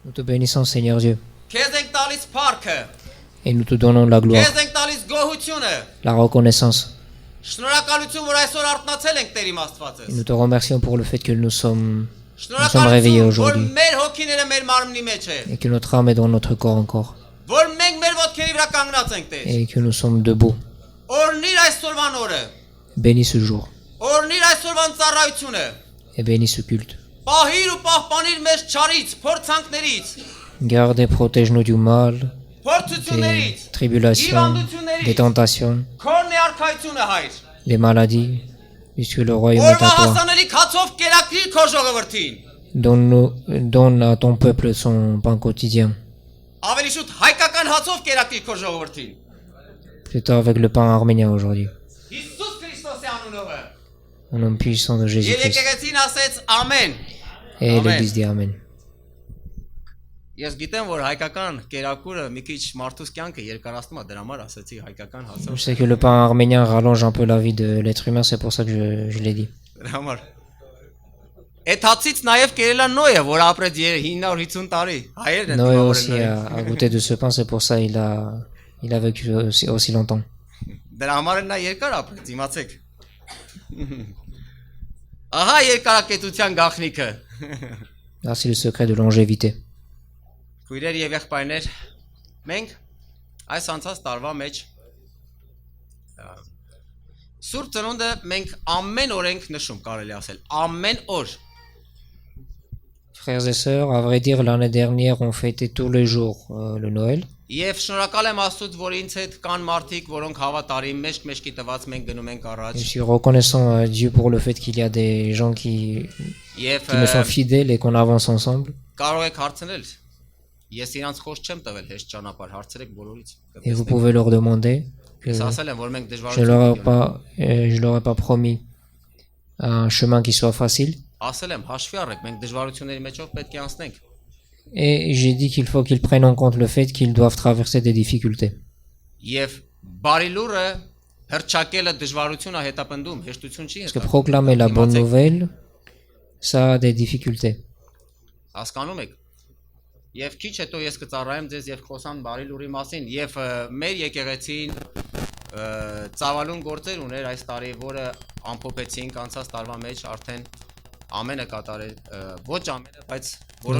Nous te bénissons, Seigneur Dieu. Et nous te donnons la gloire, la reconnaissance. Et nous te remercions pour le fait que nous sommes réveillés aujourd'hui. Et que notre âme est dans notre corps encore. Et que nous sommes debout. Bénis ce jour. Et bénis ce culte. Garde et protège-nous du mal, des tribulations, des tentations, des maladies, puisque le royaume est à toi. Donne à ton peuple son pain quotidien. Plutôt avec le pain arménien aujourd'hui. Au nom puissant de Jésus-Christ. Et l'Église dit Amen. Je sais que le pain arménien rallonge un peu la vie de l'être humain, c'est pour ça que je l'ai dit. Noé aussi a goûté de ce pain, c'est pour ça il a vécu aussi longtemps. Là, c'est le secret de longévité. Frères et sœurs, à vrai dire, l'année dernière, on fêtait tous les jours le Noël. Je suis reconnaissant à Dieu pour le fait qu'il y a des gens qui me sont fidèles et qu'on avance ensemble. Et vous pouvez leur demander que je leur ai pas promis un chemin qui soit facile. Et j'ai dit qu'il faut qu'ils prennent en compte le fait qu'ils doivent traverser des difficultés. Parce que proclamer la bonne nouvelle, ça a des difficultés.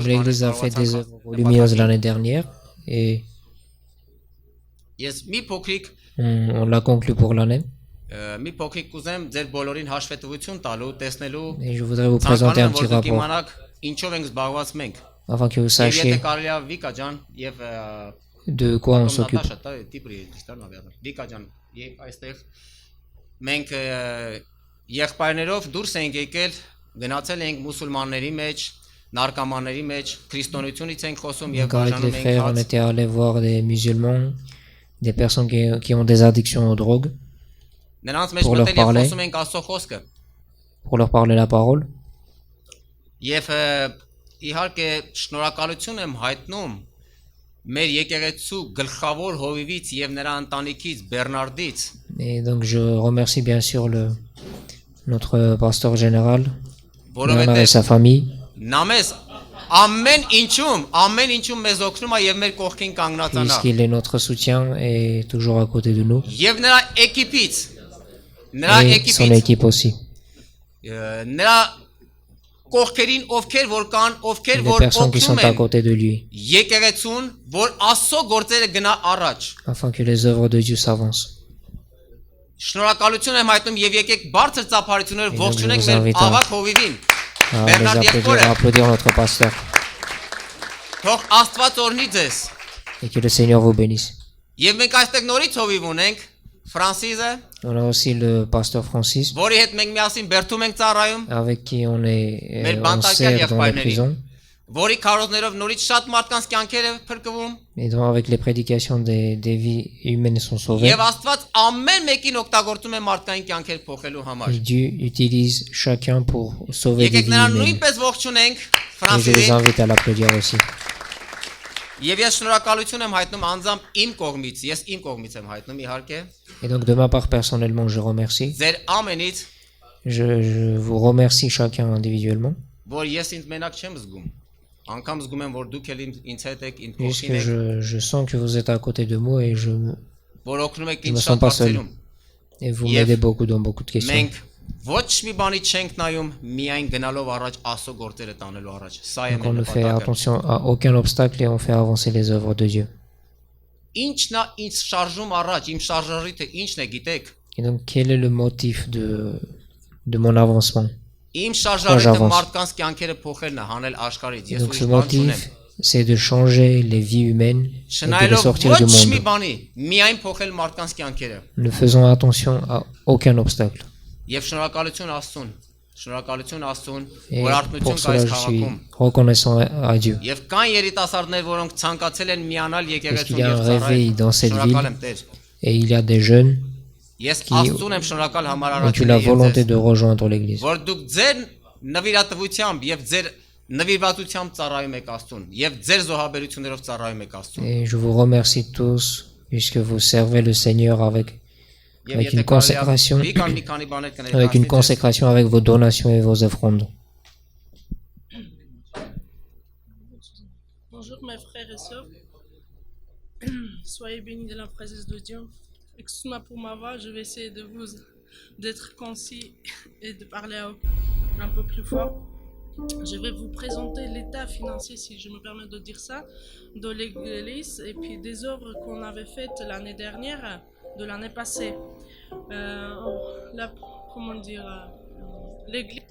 L'Église a fait des œuvres lumineuses l'année dernière et on l'a conclu pour l'année. Et je voudrais vous présenter un petit rapport afin que vous sachiez de quoi on s'occupe. Donc avec les frères, on était allé voir des musulmans, des personnes qui ont des addictions aux drogues, pour leur parler la parole. Et donc je remercie bien sûr notre pasteur général, Bernard et sa famille. Puisqu'il est notre soutien et toujours à côté de nous. Et son équipe aussi. Et les personnes qui sont à côté de lui. Afin que les œuvres de Dieu s'avancent. Et donc je vous invite à applaudir notre pasteur. Et que le Seigneur vous bénisse. On a aussi le pasteur Francis, avec qui on sert dans la prison. Et donc avec les prédications des vies humaines sont sauvées. Et Dieu utilise chacun pour sauver des vies humaines. Et je vous invite à l'applaudir aussi. Եվ ես շնորհակալություն եմ հայտնում անձամբ իմ կողմից, ես իմ կողմից եմ հայտնում իհարկե։ Et donc de ma part personnellement, je remercie. Ձեր ամենից, Je vous remercie chacun individuellement. որ ես ինձ մենակ չեմ զգում։ Անկամ զգում եմ, որ դուք էլ ինձ հետ եք, ինձ Puisque կողքին եք, je sens que vous êtes à côté de moi et որ օգնում եք je ինձ me sens շատ pas seul. հարցերում։ Et vous Եվ m'aidez beaucoup dans beaucoup de questions. Մենք ոչ մի բանի չենք նայում, միայն գնալով առաջ Աստծո գործերը տանելու առաջ։ Սա է Donc on մեր ne fait նպատակը։ attention à aucun obstacle et on fait avancer les œuvres de Dieu. Ինչն է ինձ շարժում առաջ, իմ շարժարիթը ինչն է, գիտեք։ Et donc quel est le motif de mon avancement? Իմ շարժարիթը j'avance. մարդկանց կյանքերը փոխելն է, հանել աշխարհից։ Et Ես donc ուրիշ ce բան չունեմ։ motif, c'est de changer les vies humaines et de les Շնայելով sortir du ոչ մի monde. բանի, միայն փոխել մարդկանց կյանքերը։ Ne faisons attention à aucun obstacle. Եվ շնորհակալություն Աստծուն։ Շնորհակալություն Աստծուն, Et որ pour արթնություն կա cela, այս je suis քաղաքում։ reconnaissant à Dieu. Եվ կան երիտասարդներ, որոնք ցանկացել են միանալ Parce եկեղեցուն qu'il y a եւ un réveil dans cette Շնորհակալ եմ ville Տեր։ et il y a des jeunes Ես qui Աստծուն եմ շնորհակալ համար ont eu la առաջին volonté de rejoindre l'église. որ դուք ձեր նվիրատվությամբ եւ ձեր նվիրվածությամբ ծառայում եք Աստծուն եւ ձեր զոհաբերություններով ծառայում եք Աստծուն։ Et je vous remercie tous puisque vous servez le Seigneur avec une consécration, մի քանի բաներ avec une կներկայացնի։ consécration avec vos donations et vos offrandes. Bonjour mes frères et sœurs, soyez bénis de la présence de Dieu. Excusez-moi pour ma voix, je vais essayer d'être concis et de parler un peu plus fort. Je vais vous présenter l'état financier, si je me permets de dire ça, de l'église et puis des œuvres qu'on avait faites l'année dernière, de l'année passée. Comment dire, l'église.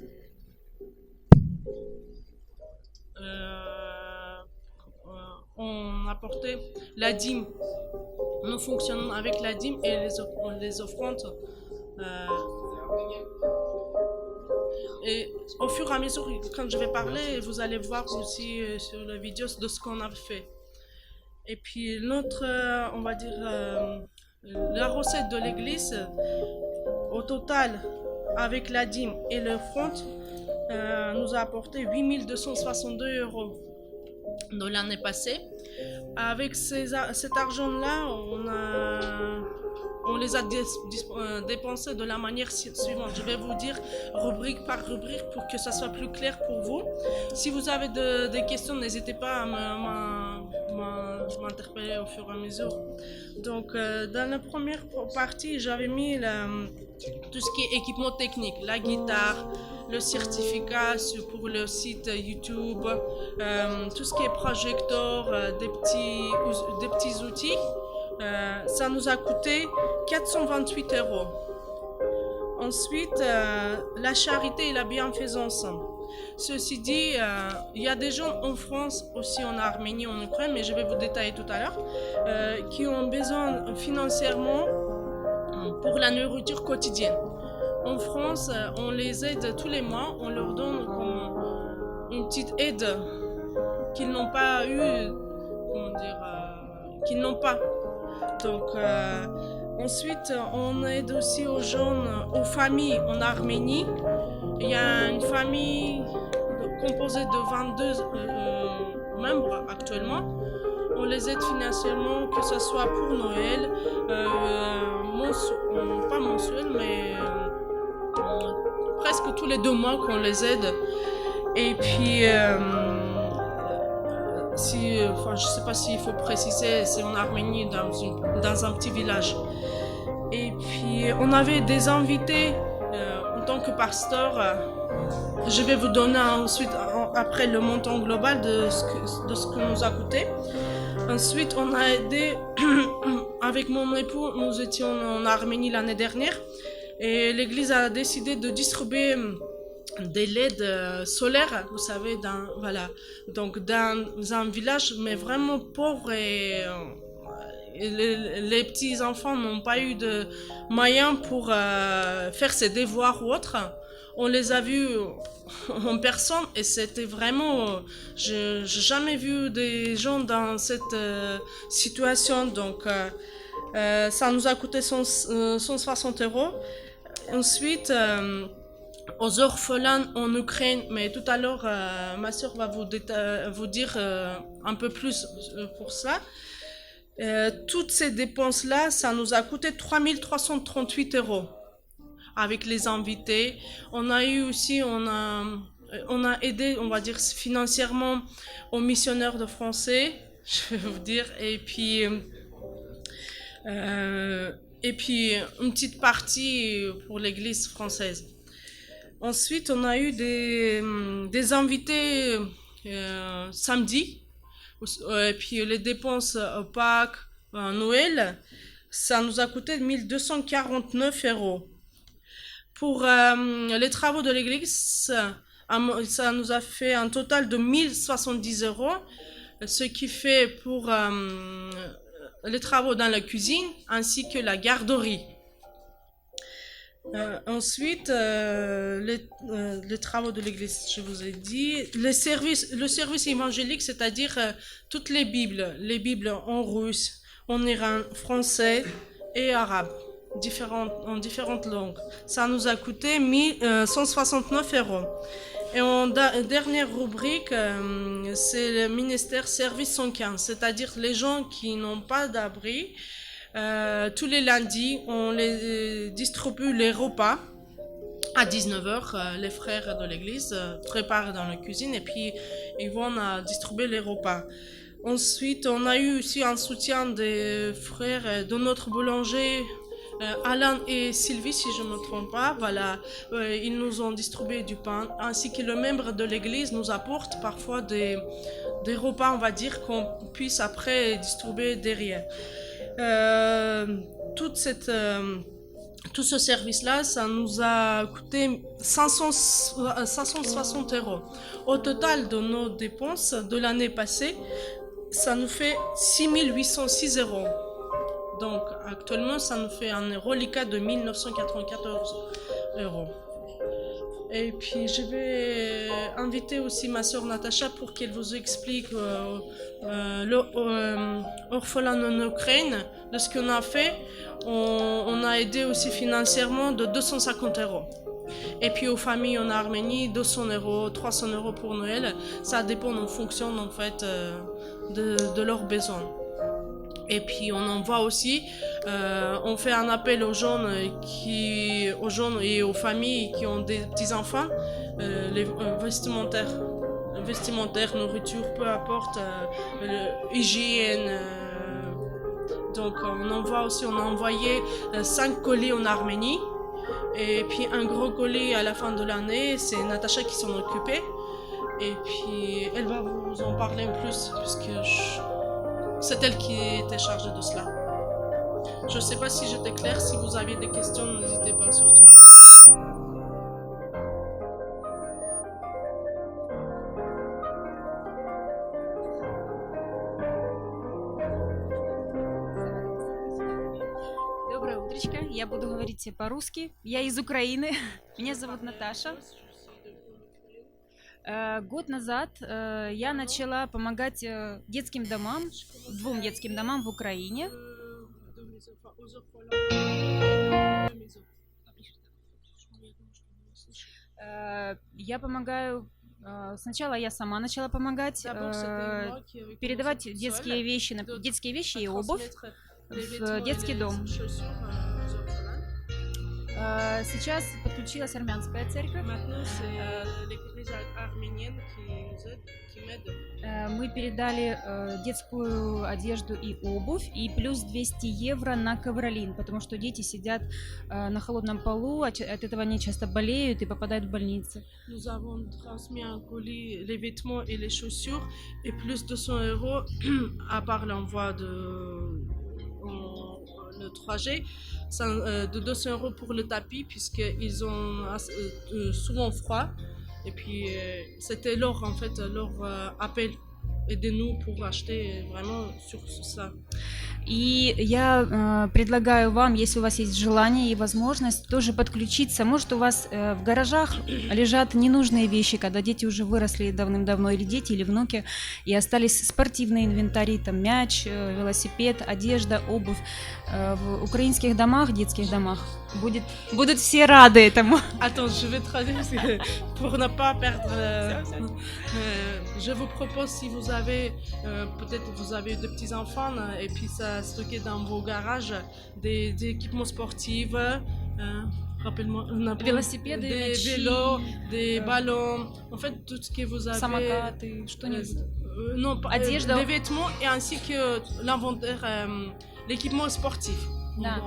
On apportait la dîme. Nous fonctionnons avec la dîme et les offrandes. Et au fur et à mesure, quand je vais parler, vous allez voir aussi sur la vidéo de ce qu'on a fait. Et puis notre, on va dire, la recette de l'église, au total, avec la dîme et l'offrande, nous a apporté 8262 € de l'année passée. Avec cet argent-là, on les a dépensés de la manière suivante. Je vais vous dire rubrique par rubrique pour que ça soit plus clair pour vous. Si vous avez des questions, n'hésitez pas à m'interpeller au fur et à mesure. Donc, dans la première partie, j'avais mis tout ce qui est équipement technique, la guitare, le certificat pour le site YouTube, tout ce qui est projecteur, des petits outils. Ça nous a coûté 428 €. Ensuite, la charité et la bienfaisance. Ceci dit, il y a des gens en France, aussi en Arménie, en Ukraine, mais je vais vous détailler tout à l'heure, qui ont besoin financièrement pour la nourriture quotidienne. En France, on les aide tous les mois, on leur donne une petite aide qu'ils n'ont pas eu, qu'ils n'ont pas. Donc, ensuite, on aide aussi aux jeunes, aux familles en Arménie. Il y a une famille composée de 22 membres actuellement. On les aide financièrement, que ce soit pour Noël, pas mensuel, mais presque tous les 2 mois qu'on les aide. Et puis, je ne sais pas s'il faut préciser, c'est en Arménie, dans un petit village. Et puis, on avait des invités en tant que pasteur. Je vais vous donner ensuite, après, le montant global de ce que nous a coûté. Ensuite, on a aidé, avec mon époux, nous étions en Arménie l'année dernière. Et l'église a décidé de distribuer des LED solaires, vous savez, dans un village, mais vraiment pauvre et les petits enfants n'ont pas eu de moyens pour faire ses devoirs ou autre. On les a vus en personne et c'était vraiment, je n'ai jamais vu des gens dans cette situation, donc ça nous a coûté 160 €. Ensuite, aux orphelins en Ukraine, mais tout à l'heure, ma soeur va vous dire un peu plus pour ça. Toutes ces dépenses-là, ça nous a coûté 3 338 € avec les invités. On a eu aussi, on a aidé, on va dire, financièrement aux missionnaires de français, je vais vous dire, et puis une petite partie pour l'église française. Ensuite, on a eu des invités samedi, et puis les dépenses au Pâques, à Noël, ça nous a coûté 1249 €. Pour les travaux de l'église, ça nous a fait un total de 1070 €, ce qui fait pour les travaux dans la cuisine ainsi que la garderie. Ensuite, les travaux de l'église, je vous ai dit. Le service évangélique, c'est-à-dire toutes les Bibles en russe, en iran, français et arabe, en différentes langues. Ça nous a coûté 169 €. Et en dernière rubrique, c'est le ministère Service 115, c'est-à-dire les gens qui n'ont pas d'abri. Tous les lundis, on les distribue les repas à 19h. Les frères de l'église préparent dans la cuisine et puis ils vont distribuer les repas. Ensuite, on a eu aussi un soutien des frères de notre boulanger, Alain et Sylvie, si je ne me trompe pas. Voilà, ils nous ont distribué du pain, ainsi que le membre de l'église nous apporte parfois des repas, on va dire, qu'on puisse après distribuer derrière. Tout ce service-là, ça nous a coûté 560 €. Au total de nos dépenses de l'année passée, ça nous fait 6 806 €. Donc actuellement, ça nous fait un reliquat de 1994 €. Et puis je vais inviter aussi ma soeur Natacha pour qu'elle vous explique l'orphelin en Ukraine, de ce qu'on a fait. On a aidé aussi financièrement de 250 €. Et puis aux familles en Arménie, 200 €, 300 € pour Noël. Ça dépend en fonction en fait de leurs besoins. Et puis on envoie aussi, on fait un appel aux jeunes et aux familles qui ont des petits-enfants, les vestimentaires, nourriture, peu importe, hygiène. Donc on a envoyé 5 colis en Arménie. Et puis un gros colis à la fin de l'année, c'est Natacha qui s'en occupait. Et puis elle va vous en parler plus, puisque c'est elle qui était chargée de cela. Je ne sais pas si j'étais claire. Si vous avez des questions, n'hésitez pas surtout. Доброе утречко. Я буду говорить по-русски. Я из Украины. Меня зовут Наташа. Год назад я начала помогать детским домам, 2 детским домам в Украине. Я помогаю. Сначала я сама начала помогать, передавать детские вещи и обувь в детский дом. Сейчас подключилась армянская церковь. Мы передали детскую одежду и обувь, и плюс 200 € на ковролин, потому что дети сидят на холодном полу, от этого они часто болеют и попадают в больницы. Nous avons transmis un colis, les vêtements et les chaussures, et plus de 100 € à part l'envoi le 3G, de 200 € pour le tapis, puisqu'ils ont souvent froid. Et puis, c'était leur appel. Aidez-nous pour acheter vraiment sur ça. И я предлагаю вам, если у вас есть желание и возможность, тоже подключиться. Может, у вас в гаражах лежат ненужные вещи, когда дети уже выросли давным-давно, или дети, или внуки, и остались спортивные инвентари, там мяч, велосипед, одежда, обувь. В украинских домах, детских домах, Будут все рады этому. Attends, je vais traduire parce que pour ne pas perdre. Je vous propose si vous avez, peut-être vous avez des petits enfants et puis ça stocké dans vos garages des équipements sportifs. Rappelle-moi, Велосипеды, des мячи, vélos, des ballons, en fait tout ce que vous avez. Самокаты, что-нибудь. Non, pas Одежда. des vêtements et ainsi que l'inventaire, l'équipement sportif. Да.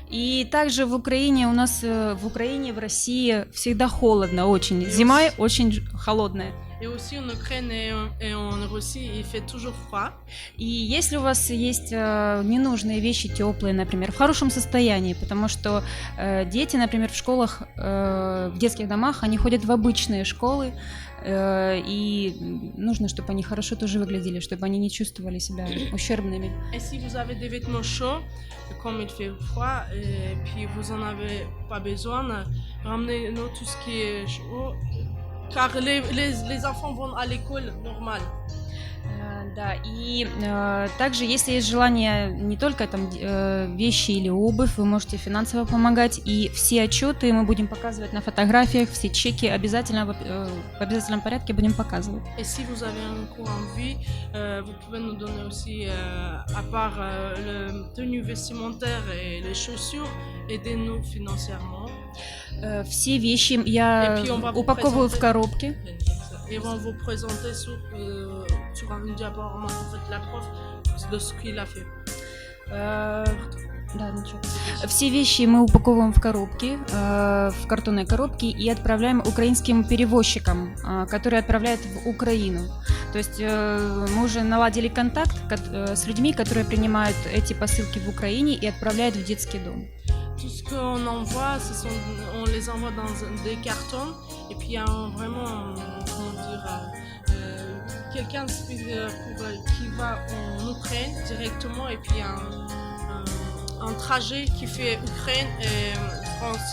И также в Украине у нас, в Украине, в России всегда холодно очень. Зима очень холодная. Et aussi en Ukraine et en Russie, il fait toujours froid. И если у вас есть ненужные вещи теплые, например, в хорошем состоянии, потому что дети, например, в школах, в детских домах, они ходят в обычные школы, и нужно, чтобы они хорошо тоже выглядели, чтобы они не чувствовали себя ущербными. Et si vous avez des vêtements chauds, comme il fait froid, et puis vous en avez pas besoin, ramenez-nous tout ce qui est chaud, car les enfants vont à l'école normale. Да, и также, если есть желание не только там вещи или обувь, вы можете финансово помогать, и все отчеты мы будем показывать на фотографиях, все чеки обязательно в обязательном порядке будем показывать. Et si vous avez encore envie, vous pouvez nous donner aussi, à part le tenue vestimentaire et les chaussures, aidez-nous financièrement. Все вещи я упаковываю в коробки. Ils vont vous présenter sur un diaporama, en fait, la prof de ce qu'il a fait. Да, ничего. Все вещи мы упаковываем в коробки, в картонные коробки и отправляем украинским перевозчикам, которые отправляют в Украину. То есть мы уже наладили контакт с людьми, которые принимают эти посылки в Украине и отправляют в детский дом. Tout ce qu'on envoie, on les envoie dans des cartons et puis il y a vraiment, comment dire, quelqu'un qui va en Ukraine directement et puis il y a un trajet qui fait Ukraine et France.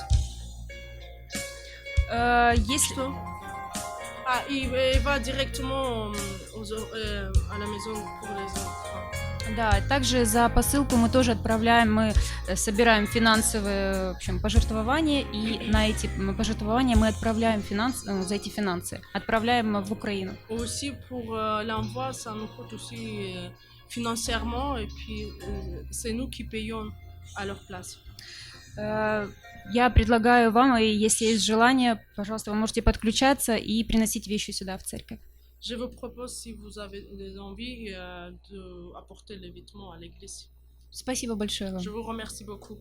Если... Ah, il va directement à la maison pour les enfants. Да, также за посылку мы тоже отправляем, мы собираем финансовые, в общем, пожертвования, и на эти пожертвования мы отправляем за эти финансы, отправляем в Украину. Aussi pour l'envoi, ça nous coûte aussi financièrement, et puis c'est nous qui payons à leur place. Я предлагаю вам, и если есть желание, пожалуйста, вы можете подключаться и приносить вещи сюда в церковь. Je vous propose, si vous avez des envies, d'apporter les vêtements à l'église. Спасибо большое вам. Je vous remercie beaucoup.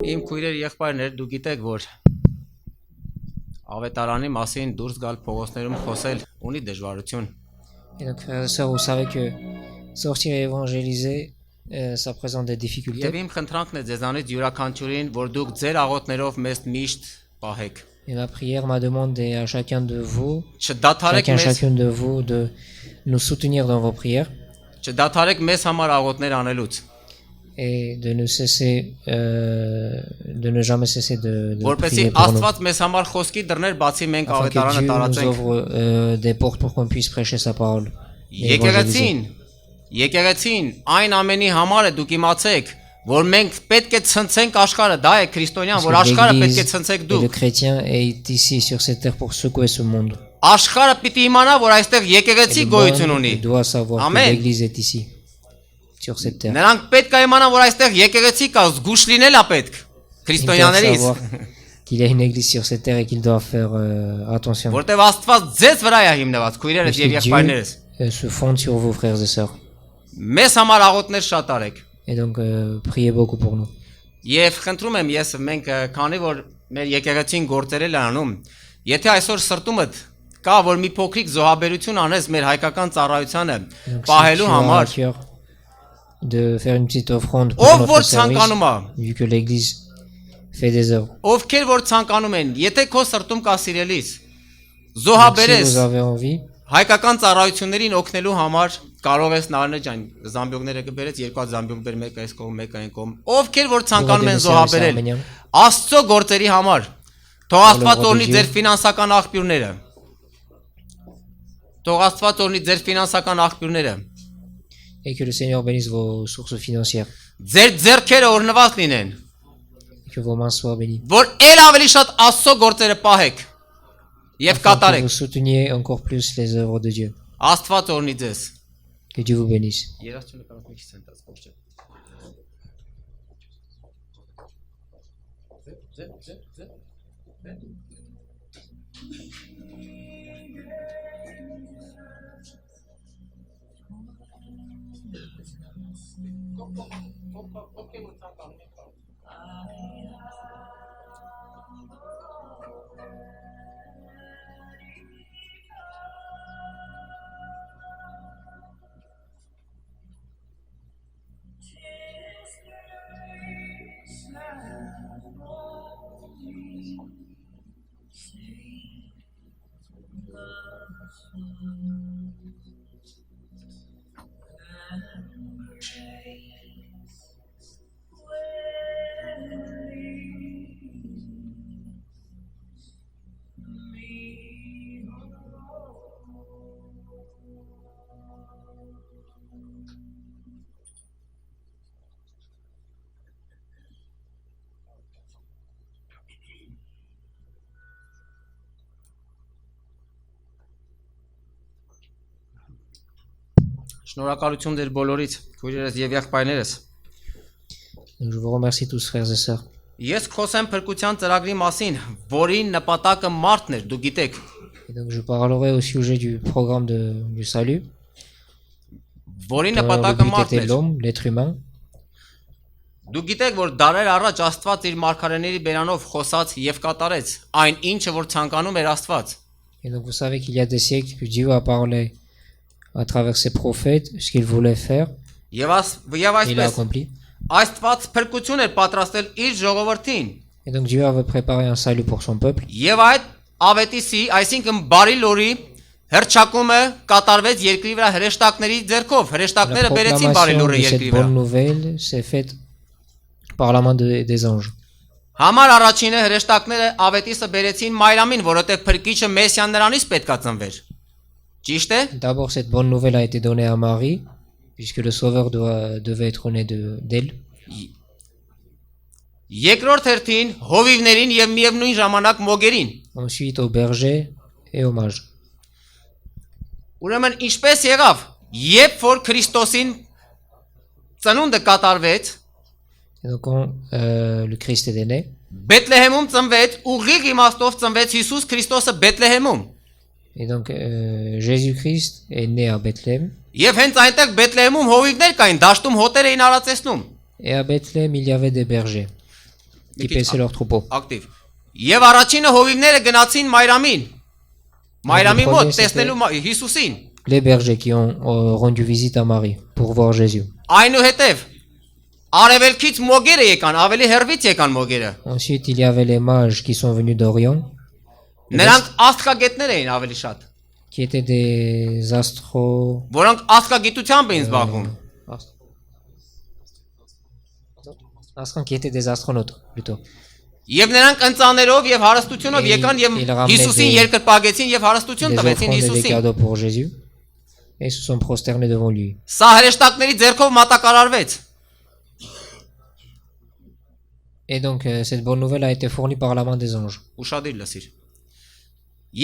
Իմ քույրեր եղբայրներ, դու գիտեք, որ ավետարանի մասին դուրս գալ փողոցներում խոսել ունի դժվարություն։ Et donc, frères et sœurs, vous savez que sortir et évangéliser, ça présente des difficultés. Եվ իմ խնդրանքն է ձեզանից յուրաքանչյուրին, որ դուք ձեր աղոթներով մեզ միշտ պահեք։ Et ma prière m'a demandé à chacun de vous, Չդադարեք մեզ, chacune de vous, de nous soutenir dans vos prières չդադարեք մեզ համար աղոթներ անելուց։ et de ne cesser, de ne jamais cesser de Որպեսզի prier pour nous. Աստված մեզ համար խոսքի դռներ բացի մենք Afin que ավետարանը Dieu nous տարածենք։ ouvre des portes pour qu'on puisse prêcher sa parole. et évangéliser. Եկեղեցին այն ամենի համար է դուք իմացեք, որ մենք պետք է ցնցենք աշխարհը, դա է քրիստոնյան, Parce որ que աշխարհը պետք է l'Église ցնցեք et le դուք։ chrétien est ici sur cette terre pour secouer ce monde. Աշխարհը պիտի իմանա, որ այստեղ Et եկեղեցի le գոյություն monde ունի։ doit savoir Amen. que l'Église est ici, sur cette terre. Նրանք պետք է իմանան, որ այստեղ եկեղեցի կա, զգուշ լինել է պետք։ Ils doivent Քրիստոնյաներից, savoir qu'il y a une église sur cette terre et qu'ils doivent faire attention. որտեվ Աստված ձեզ վրա է հիմնված, քույրերս Parce եւ que եղբայրներս։ Dieu se fonde sur vous, frères et sœurs. Մեզ համար աղոթներ շատ արեք։ Et donc, priez beaucoup pour nous. Եվ խնդրում եմ ես մենք քանի որ մեր եկեղեցին գործեր էլ անում, եթե այսօր սրտումդ կա որ մի փոքրիկ զոհաբերություն անես մեր հայկական ծառայությանը Donc, si tu պահելու as à համար, cœur de faire une petite offrande pour ով notre որ service, ցանկանում է, vu que l'église fait des œuvres. ովքեր որ ցանկանում են, եթե քո սրտում կա սիրելիս, Donc, si զոհաբերես vous avez envie, հայկական ծառայություններին օգնելու համար կարող ես Նարնե ջան, զամբյուղները կբերես, երկու հատ զամբյուղ բեր, մեկը այս կողմ, մեկը այն կողմ, ովքեր որ pour ցանկանում aider են le service զոհաբերել arménien, Աստծո գործերի համար, թող Աստված օրհնի ձեր ֆինանսական աղբյուրները, թող Աստված օրհնի ձեր ֆինանսական աղբյուրները, Et que le Seigneur bénisse vos sources financières. Ձեր ձեռքերը օրնված լինեն, Et que vos mains soient bénies. որ ել ավելի շատ Աստծո գործերը պահեք եւ Afin que կատարեք։ vous souteniez encore plus les œuvres de Dieu. Աստված օրհնի ձեզ։ Que Dieu vous bénisse. Երաշտությունը կարող եք ցենտրալ փոխել։ Շնորհակալություն ձեր բոլորից, քույրերս եւ եղբայրներս։ Donc, je vous remercie tous, frères et sœurs. Ես խոսեմ փրկության ծրագրի մասին, որի նպատակը մարդն էր, դու գիտեք։ Et donc, je parlerai au sujet du programme du salut. Որի Dont le նպատակը but մարդն était էր։ l'homme, l'être humain. Դու գիտեք, որ դարեր առաջ Աստված իր մարգարեների բերանով խոսած եւ կատարեց այն ինչը որ ցանկանում էր Աստված։ Et donc, vous savez qu'il y a des siècles que Dieu a parlé à travers ses prophètes ce qu'il voulait faire. Եվ Et il a այսպես accompli. Աստված փրկություն էր պատրաստել իր ժողովրդին։ Et donc, Dieu avait préparé un salut pour son peuple. Եվ այդ ավետիսի, այսինքն բարի լորի հրճակումը կատարվեց երկրի վրա հրեշտակների ձեռքով։ La Հրեշտակները բերեցին բարի proclamation լորը de cette երկրի վրա։ bonne nouvelle s'est faite par la main des anges. Համար առաջինը հրեշտակները ավետիսը բերեցին Մայրամին, որովհետև փրկիչը Մեսիան նրանից պետքա ծնվեր։ Ճիշտ է։ D'abord, cette bonne nouvelle a été donnée à Marie, puisque le Sauveur devait être né d'elle. Երկրորդ հերթին հովիվներին եւ միևնույն ժամանակ մոգերին։ Ensuite, aux bergers et aux mages. Ուրեմն ինչպես եղավ, երբ որ Քրիստոսին ծնունդը կատարվեց, Et donc, quand le Christ était né, Բեթլեհեմում ծնվեց, ուղիղ իմաստով ծնվեց Հիսուս Քրիստոսը Բեթլեհեմում։ et donc Jésus-Christ est né à Bethléem. Եվ հենց այնտեղ Բեթլեհեմում հովիվներ կային, դաշտում հոտեր էին արածեցնում։ Et à Bethléem, il y avait des bergers qui paissaient leurs troupeaux. Ակտիվ։ Եվ առաջինը հովիվները գնացին Մայրամին։ Մայրամի Le մոտ premier, տեսնելու Հիսուսին։ Les bergers qui ont rendu visite à Marie pour voir Jésus. Այնուհետև արևելքից մոգերը եկան, ավելի հեռվից եկան մոգերը։ Ensuite, il y avait les mages qui sont venus d'Orient, Նրանք աստղագետներ էին ավելի շատ, qui étaient des որոնք աստղագիտությամբ էին զբաղվում։ qui étaient des astronautes plutôt. Եվ նրանք ընծաներով եւ հարստությունով Et եկան եւ il ramenait Հիսուսին des- երկրպագեցին եւ հարստություն Des տվեցին offrandes et des Հիսուսին։ cadeaux pour Jésus et se sont prosternés devant lui. Սա հրեշտակների ձեռքով մատակարարվեց։ Et donc, cette bonne nouvelle a été fournie par la main des anges. Ուշադիր լսիր։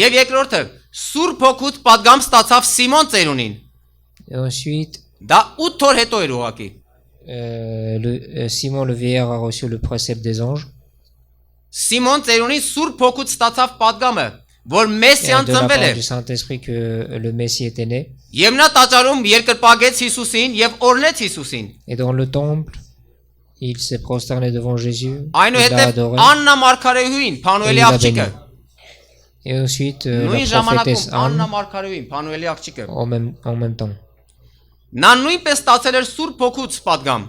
Եվ երկրորդը Սուրբ Հոգուց падգամ ստացավ Սիմոն ծերունին։ Et ensuite, Դա 8 օր հետո էր ուղակի։ Simon le vieillard a reçu le précepte des anges. Սիմոն ծերունին Սուրբ Հոգուց ստացավ падգամը, որ Et Մեսիան de la ծնվել part է։ du Saint-Esprit que le Messie était né. Եվ նա տաճարում երկրպագեց Հիսուսին եւ օրնեց Հիսուսին։ Et dans le temple, il s'est prosterné devant Jésus. Il l'a Այնուհետև adoré. Աննա Մարգարեհույն, Փանուելի Et il a աղջիկը։ Et ensuite, Նույն la prophétesse ժամանակում Աննա Anne Մարգարեհույն, Փանուելի աղջիկը։ en même temps. Նա նույնպես ստացել էր Սուրբ Հոգուց падգամ։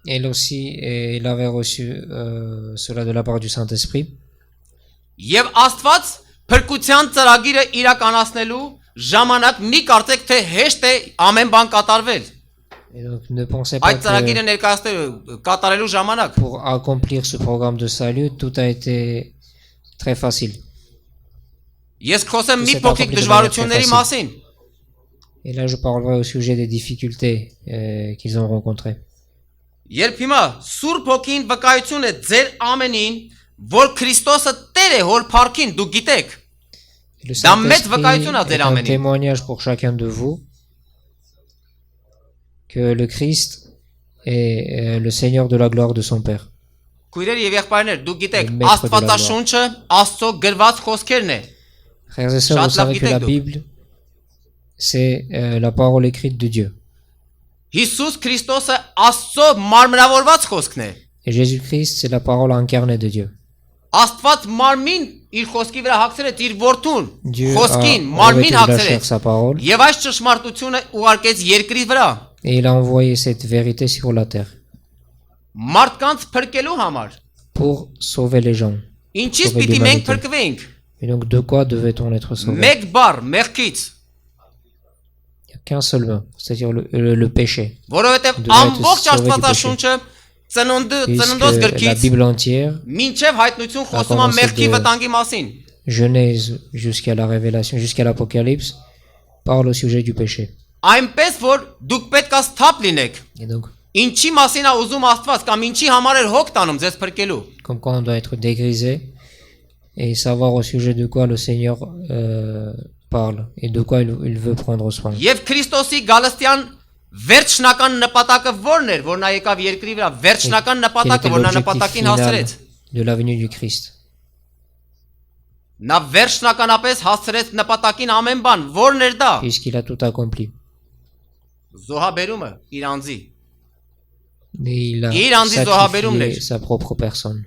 Elle aussi, elle avait reçu cela de la part du Saint-Esprit. Եվ Աստված փրկության ծրագիրը իրականացնելու ժամանակ մի կարծեք թե հեշտ է ամեն բան կատարվել։ Et donc, ne pensez pas Այդ ծրագիրը que ներկայացնելու կատարելու ժամանակ pour accomplir ce programme de salut, tout a été très facile. ես խոսեմ մի Cet փոքրիկ accompli de դժվարությունների manière très մասին։ Et là, je parlerai au sujet des difficultés qu'ils ont rencontrées. Երբ հիմա Սուրբ Հոգին վկայություն է ձեր ամենին, որ Քրիստոսը Տեր է հոր փառքին, դուք գիտեք։ Et le Դա մեծ Saint-Esprit վկայություն է est ձեր un ամենին։ témoignage pour chacun de vous que le Christ est le Seigneur de la gloire de son Père. Քույրեր եւ եղբայրներ, դուք գիտեք, Le maître de la Աստվածաշունչը Աստծո գրված խոսքերն է։ Frères et sœurs, vous savez que la Bible, c'est la parole écrite de Dieu. Հիսուս Քրիստոսը Աստծո մարմնավորված խոսքն է։ Et Jésus-Christ, c'est la parole incarnée de Dieu. Աստված մարմին իր խոսքի վրա հագցրեց իր որդուն, Dieu խոսքին a մարմին revêtu de la chair հագցրեց։ sa parole Եվ այս ճշմարտությունը ուղարկեց երկրի վրա։ et il a envoyé cette vérité sur la terre Մարդկանց փրկելու համար։ pour sauver les gens. Ինչից Sauver պիտի մենք l'humanité. փրկվենք։ Et donc, de quoi devait-on être sauvé? Մեկ բառ մեղքից, Il n'y a qu'un seul mot, c'est-à-dire le péché. որովհետև Devait être ամբողջ sauvé du Աստվածաշունչը ծննդից Puisque la գրքից Bible entière, մինչև հայտնություն խոսում է commencé մեղքի de- վտանգի մասին։ Genèse jusqu'à la Révélation, jusqu'à l'Apocalypse, parle au sujet du péché. Այնպես որ դուք պետք է սթափ լինեք։ Et donc, Ինչի մասին է ուզում Աստված կամ ինչի համար էր հոգ տանում ձեզ փրկելու։ comme quoi on doit être dégrisé et savoir au sujet de quoi le Seigneur parle et de quoi il veut prendre soin. Եվ Քրիստոսի գալստյան վերջնական նպատակը ո՞րն էր, որ նա եկավ երկրի վրա, վերջնական Quel նպատակը, était որ նա l'objectif նպատակին final հասցրեց։ de la venue du Christ? Նա վերջնականապես հասցրեց նպատակին ամեն բան, ո՞րն էր դա։ Puisqu'il a tout accompli. Զոհաբերումը իր անձի։ Mais il a Il en dit Zohaberum sacrifié ner. sa propre personne.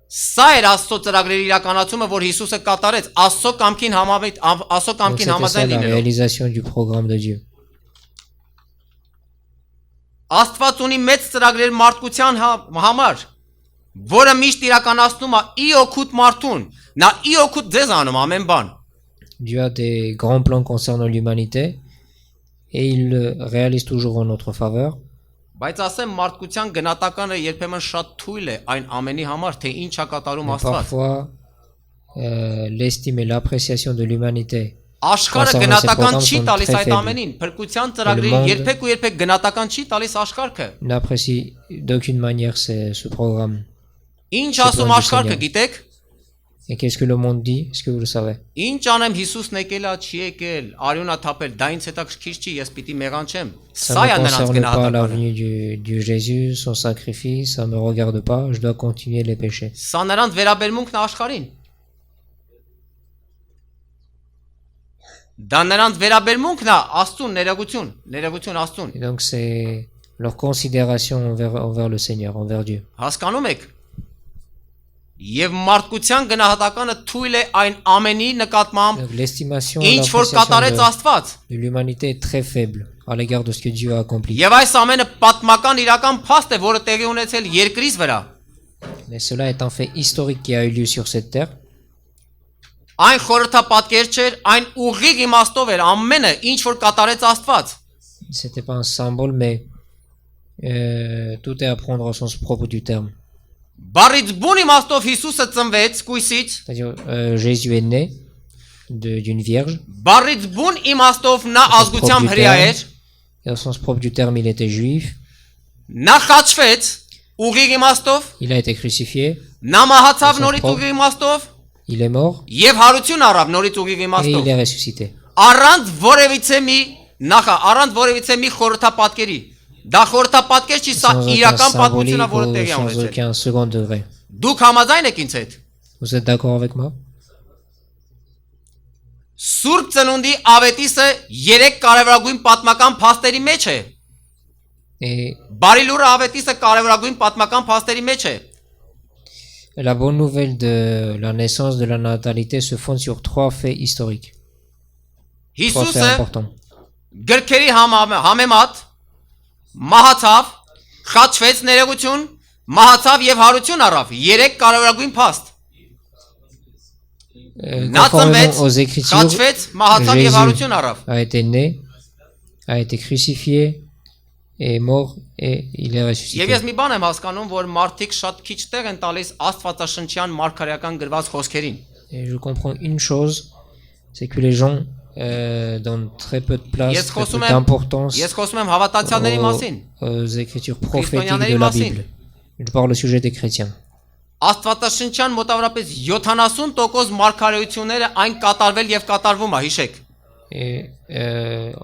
Սա էր Աստծո ծրագրերի իրականացումը, որ Հիսուսը կատարեց Աստծո կամքին Աստծո Donc կամքին c'était ça համաձայն la լինելով։ réalisation du programme de Dieu. Աստված ունի մեծ ծրագրեր մարդկության համար, որը միշտ իրականացնում է ի օգուտ մարդուն։ Նա ի օգուտ ձեզ անում ամեն բան։ Dieu a des grands plans concernant l'humanité et il le réalise toujours en notre faveur. Բայց ասեմ մարդկության գնահատականը երբեմն շատ թույլ է այն ամենի համար, թե ինչ է կատարում Mais Աստված։ parfois, l'estime et l'appréciation de l'humanité Աշխարհը Concernant ces գնահատական programmes չի sont տալիս très այդ faibles. ամենին։ Փրկության Le ծրագրին monde- երբեք ու երբեք գնահատական չի տալիս աշխարհը։ n'apprécie d'aucune manière ce programme. Ինչ C'est ասում plan du աշխարհը, Seigneur. գիտեք։ Et qu'est-ce que le monde dit? Est-ce que vous le savez? Ինչ անեմ Հիսուսն եկել է, չի եկել, արյունա թափել, դա ինձ հետաքրքիր չի, ես պիտի մեղանչեմ։ Ça Սա է ne նրանց concerne pas la գնահատականը։ venue du Jésus, son sacrifice, ça me regarde pas, je dois continuer les péchés. Սա նրանց վերաբերմունքն է աշխարհին։ Դա նրանց վերաբերմունքն է Աստծուն, ներողություն Աստծուն։ Et donc c'est leur considération envers le Seigneur, envers Dieu. Հասկանում եք։ Եվ մարդկության գնահատականը թույլ է այն ամենի նկատմամբ, Donc l'estimation et ինչ որ l'appréciation կատարեց Աստված։ de l'humanité est très faible à l'égard de ce que Dieu a accompli. Եվ այս ամենը պատմական իրական փաստ է, որը տեղի ունեցել երկրից վրա։ Mais cela est un fait historique qui a eu lieu sur cette terre. Այն խորհրդապատկեր չէր, այն ուղիղ իմաստով էր ամենը, ինչ որ կատարեց Աստված։ C'était pas un symbole, mais tout est à prendre au sens propre du terme. Բարից բուն իմաստով Հիսուսը ծնվեց կույսից, C'est-à-dire Jésus est né d'une vierge. բարից բուն իմաստով նա Au sens propre ազգությամբ du հրեա terme. էր, Et au sens propre du terme, il était juif. նա խաչվեց ուղիղ իմաստով, Il a été crucifié. նա մահացավ Au sens նորից propre. ուղիղ իմաստով Il est mort եւ հարություն առավ նորից ուղիղ et իմաստով։ il est ressuscité. Առանց որևիցե մի առանց որևիցե մի խորհրդապատկերի։ Դա խորհրդապատկեր չի, սա Sans aucun իրական պատմություն է, symbolique որը ou տեղի sans ունեցել։ aucun second degré. Դուք համաձայն եք ինձ հետ։ Vous êtes d'accord avec moi? Սուրբ ծնունդի ավետիսը 3 կարևորագույն պատմական փաստերի մեջ է։ Et Բարի լուրը ավետիսը կարևորագույն պատմական փաստերի մեջ է։ la bonne nouvelle de la naissance, de la natalité se fonde sur 3 faits historiques. 3 faits Հիսուսը importants. գրքերի համեմատ մահացավ, խաչվեց ներողություն, մահացավ եւ հարություն առավ։ 3 կարևորագույն փաստ։ Նա Conformément ծնվեց, aux Écritures, խաչվեց, մահացավ եւ հարություն Jésus առավ։ a été né, a été crucifié, est mort et il est Եվ ressuscité. ես մի բան եմ հասկանում, որ մարդիկ շատ քիչ տեղ են տալիս Աստվածաշնչյան մարգարեական գրված խոսքերին։ Et je comprends une chose, c'est que les gens donne très peu de place, Ես très peu խոսում եմ d'importance ես խոսում եմ հավատացյալների մասին, aux écritures prophétiques Քրիստոնյաների de la մասին։ Bible. Je parle au sujet des chrétiens. Աստվածաշնչյան մոտավորապես 70% մարգարեությունները այն կատարվել եւ կատարվում է, հիշեք։ Et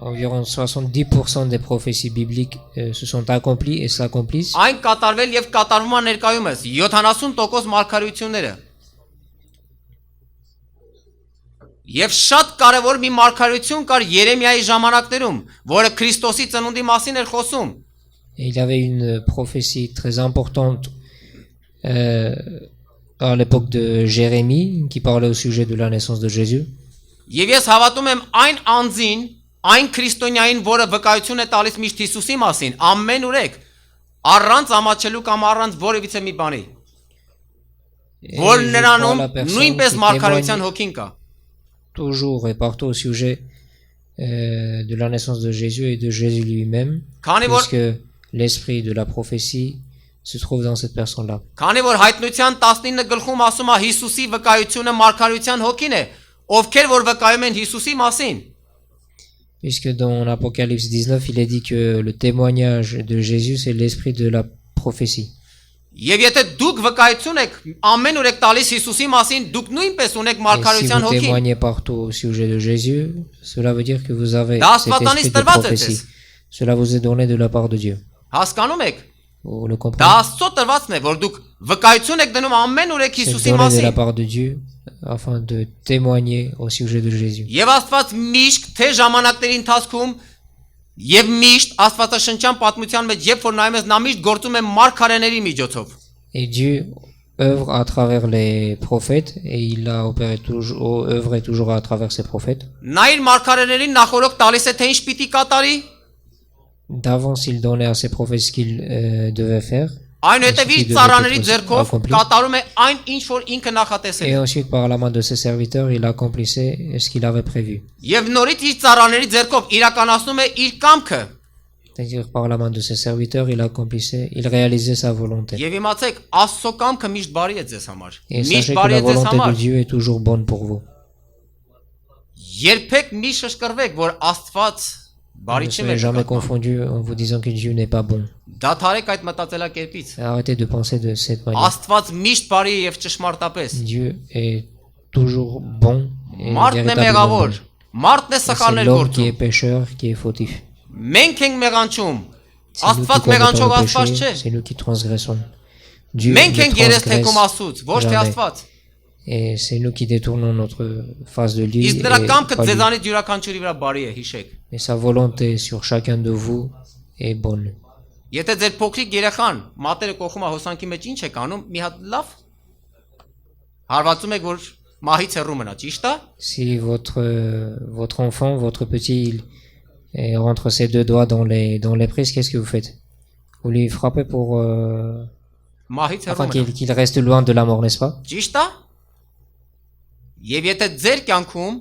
environ 70% des prophéties bibliques se sont accomplies et s'accomplissent. Այն կատարվել եւ կատարվում է ներկայումս 70% մարգարեությունները։ Եվ շատ կարևոր մի մարգարեություն կար Երեմիայի ժամանակներում, որը Քրիստոսի ծնունդի մասին էր խոսում։ Et il y avait une prophétie très importante à l'époque de Jérémie qui parlait au sujet de la naissance de Jésus. Եվ ես հավատում եմ այն անձին, այն քրիստոնյային, որը վկայություն է տալիս միշտ Հիսուսի մասին, ամեն urեք, առանց ամաչելու կամ առանց որևիցե մի բանի։ Որ նրանում նույնպես մարգարեության հոգին կա։ Toujours et partout au sujet de la naissance de Jésus et de Jésus lui-même, Քանի որ puisque l'esprit de la prophétie se trouve dans cette personne-là. Քանի որ հայտնության 19 գլխում ասում է Հիսուսի վկայությունը մարգարեության հոգին է, ովքեր որ վկայում են Հիսուսի մասին։ Puisque dans l'Apocalypse 19, il est dit que le témoignage de Jésus, c'est l'esprit de la prophétie. Եվ եթե դուք վկայություն եք ամեն օր եք տալիս Հիսուսի մասին, դուք նույնպես ունեք Et si մարգարեության vous հոգին։ témoignez partout au sujet de Jésus, cela veut dire que vous avez Da cet Աստվածանից esprit de տրված է prophétie. ձեզ։ Cela vous est donné de la part de Dieu. Հասկանում եք։ Vous le Դա comprenez? Աստծո տրվածն է, որ դուք վկայություն եք դնում ամեն օր եք C'est Հիսուսի donné de la մասին։ part de Dieu afin de témoigner au sujet de Jésus. Եվ Աստված միշտ թե ժամանակների ընթացքում եւ միշտ Աստվածաշնչյան պատմության մեջ երբ որ նայում ես նա միշտ գործում է մարգարեների միջոցով։ Et Dieu œuvre à travers les prophètes et il a œuvré toujours à travers ses prophètes. Նա իր մարգարեներին նախորդ տալիս է թե ինչ պիտի կատարի, D'avance, il donnait à ses prophètes ce qu'il devait faire. այնուհետև իր Ինչ ծառաների devait être ձեռքով accompli. կատարում է այն ինչ որ ինքը նախատեսել Et է։ ensuite, par la main de ses serviteurs, il accomplissait ce qu'il avait prévu. Եվ նորից իր ծառաների ձեռքով իրականացնում է իր կամքը։ C'est-à-dire, par la main de ses serviteurs, il réalisait sa volonté. Եվ իմացեք, Աստծո կամքը միշտ բարի է ձեզ համար։ Et Միշտ sachez que բարի la է ձեզ volonté de համար։ Dieu est toujours bonne pour vous. Երբեք մի շշկրվեք, որ Աստված բարի Ne չի soyez մեր jamais նկատմամբ։ confondu en vous disant que Dieu n'est pas bon. Դադարեք այդ մտածելակերպից։ Arrêtez de penser de cette manière. Աստված միշտ բարի է եւ ճշմարտապես։ Dieu est toujours bon et Մարդն է véritablement bon. մեղավոր։ Մարդն է Et c'est սխալներ l'homme qui est գործում։ pécheur, qui est fautif. Մենք ենք մեղանչում։ C'est nous qui Աստված մեղանչող commettons le Աստված péché, չէ։ c'est nous qui transgressons. Dieu Մենք ne ենք երես թեքում transgresse Աստծուց, ոչ թե jamais. Աստված։ Et c'est nous qui détournons notre face de lui. Իսկ նրա Et, կամքը pas lui. ձեզանից յուրաքանչյուրի վրա բարի է, հիշեք։ Et sa volonté sur chacun de vous est bonne. Եթե ձեր փոքրիկ երեխան մատերը կողում է հոսանքի մեջ ինչ եք անում, մի հատ լավ հարվածում եք, որ մահից հեռու մնա, ճիշտ է։ Si votre enfant, votre petit, il rentre ses deux doigts dans les prises, qu'est-ce que vous faites? Vous lui frappez pour Մահից afin հեռու մնա։ qu'il reste loin de la mort, n'est-ce pas? Ճիշտ է։ Եվ եթե ձեր կյանքում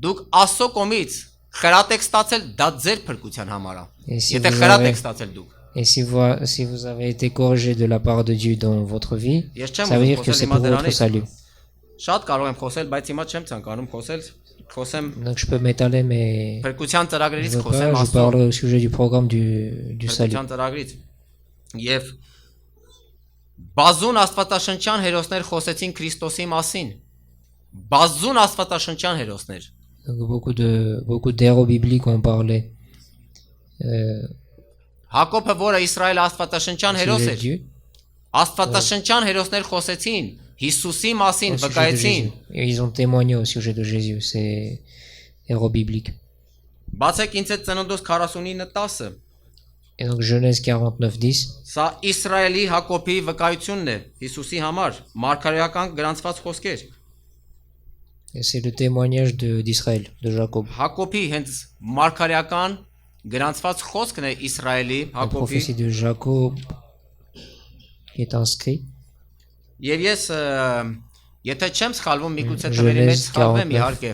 դուք Աստծո կողմից խրատ եք ստացել, դա ձեր փրկության համար է։ Et si Եթե vous խրատ avez- եք ստացել դուք։ Et si vous avez été corrigé de la part de Dieu dans votre vie, Ես չեմ ça veut dire ուզում que c'est խոսել pour հիմա votre դրանից։ salut. Շատ կարող եմ խոսել, բայց հիմա չեմ ցանկանում խոսեմ Donc je peux m'étaler, mais փրկության je ծրագրերից veux խոսեմ pas, je Աստծո parle au sujet du programme du salut. փրկության ծրագրից։ Եվ բազուն աստվածաշնչյան հերոսներ խոսեցին Քրիստոսի մասին։ Բազուն աստվածաշնչյան հերոսներ։ Donc beaucoup d'héros bibliques ont parlé Հակոբը, որը Իսրայել աստվածաշնչյան au հերոս sujet de էր, Dieu, աստվածաշնչյան հերոսներ խոսեցին Հիսուսի մասին, au sujet de վկայեցին։ Jésus. Et ils ont témoigné au sujet de Jésus, ces héros bibliques. Բացեք ինձ այդ ծննդոց 49:10-ը։ Et donc Genèse 49:10, Սա Իսրայելի Հակոբի վկայությունն է Հիսուսի համար, մարգարեական գրանցված խոսքեր։ et c'est le témoignage d'Israël, de Jacob. Հակոբի հենց մարգարեական գրանցված խոսքն է Իսրայելի La Հակոբի։ prophétie de Jacob qui est inscrit. Եվ ես եթե չեմ սխալվում, միգուցե Ժնես թվերի մեջ սխալվեմ 49. իհարկե։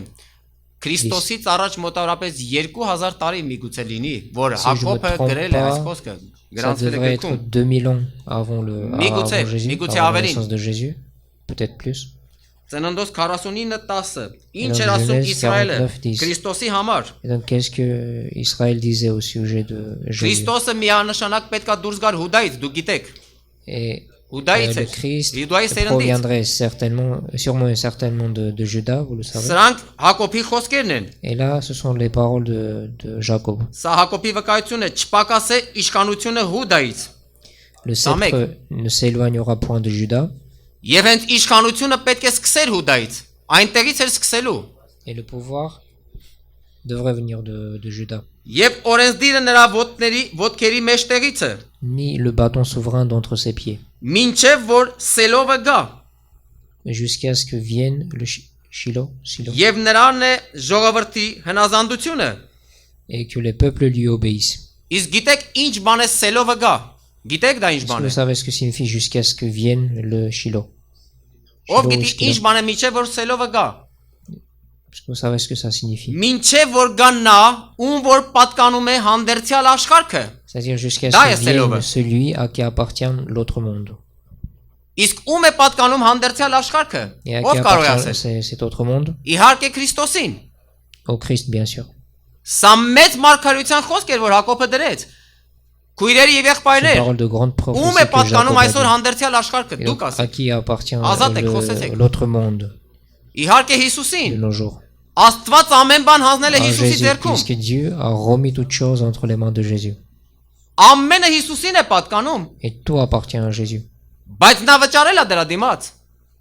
Քրիստոսից առաջ մոտավորապես 2000 տարի միգուցե լինի, որ Si je me Հակոբը trompe գրել է այս pas, խոսքը, Ça գրանցվել է devrait être գրքում։ 2000 ans avant Migoutse, Jésus, Migoutse avant la Aveline. naissance de Jésus, peut-être plus. Ծննդոց 49:10 Et Ինչ dans էր ասում Genèse Իսրայելը 49:10. Քրիստոսի համար Et donc, qu'est-ce que Israël disait au sujet de Jésus? Քրիստոսը միանշանակ պետքա դուրս գար Հուդայից դու գիտեք Et Հուդայից le է Christ Հուդայի սերնդից proviendrait sûrement et certainement de Juda, vous le savez. Սրանք Հակոբի խոսքերն են Et là, ce sont les paroles de Jacob. Սա Հակոբի վկայությունն է չպակասե իշխանությունը Հուդայից Le sceptre ne s'éloignera point de Juda, Եվ հենց իշխանությունը պետք է սկսեր Հուդայից այնտեղից էր սկսելու et le pouvoir devrait venir de Juda. Եվ օրենսդիրը նրա ոտքերի մեջտեղից է Ni le bâton souverain d'entre ses pieds, մինչև որ Սելովը գա jusqu'à ce que vienne le Shiloh, Եվ նրան է ժողովրդի հնազանդությունը et que les peuples lui obéissent. Իսկ գիտեք ինչ բան է Սելովը գա Գիտեք դա ինչ Est-ce que բան vous է savez ce que signifie jusqu'à ce que vienne le Shiloh? Ով Shiloh ou գիտի Shiloh? ինչ բան է մինչև որ Սելովը գա Est-ce que vous savez ce que ça signifie? Մինչև որ գա նա ում որ պատկանում է հանդերձյալ աշխարհքը C'est-à-dire jusqu'à Da ce que este lovă. vienne celui à qui appartient l'autre monde. Իսկ ում է պատկանում հանդերձյալ աշխարհքը Et à Ով qui կարող է appartient ասել cet autre monde? Իհարկե Քրիստոսին Au Christ, bien sûr. Սա մեծ մարգարեության խոսք էր որ Հակոբը դրեց Քույրերի եւ C'est une եղբայրներ parole de grande Ում prophétie է que պատկանում Jacob a այսօր dit. հանդերձյալ աշխարհքը Et դուք donc, à ասեք qui appartient Azat եք, խոսեցեք։ l'autre monde Իհարկե de Հիսուսին nos jours? Աստված ամեն բան հանձնել է À Հիսուսի Jésus, ձեռքում puisque Dieu a remis toutes choses entre les mains de Jésus. Ամենը Հիսուսին է պատկանում Et tout appartient à Jésus. բայց նա վճարել է դրա դիմաց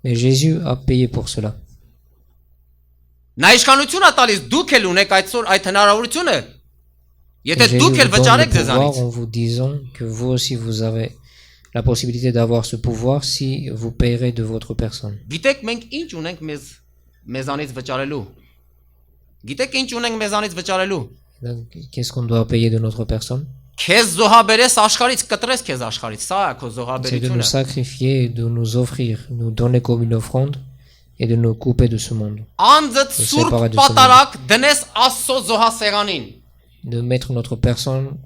Mais Jésus a payé pour cela. Նա իշխանություն է տալիս դուք էլ ունեք այսօր այդ հնարավորությունը Et Եթե Jésus դուք vous էլ donne le վճարեք pouvoir ձեզանից en vous disant que vous aussi vous avez la possibilité d'avoir ce pouvoir si vous payerez de votre personne. Գիտեք մենք ինչ ունենք մեզանից վճարելու Գիտեք ինչ ունենք մեզանից վճարելու Donc, qu'est-ce qu'on doit payer de notre personne? Քեզ զոհաբերես աշխարից կտրես քեզ աշխարից Սա է քո C'est de nous զոհաբերությունը sacrifier, de nous offrir, nous donner comme une offrande et de nous couper de ce monde. Անձդ séparer սուրբ de ce պատարակ դնես Աստծո զոհասեղանին De mettre notre personne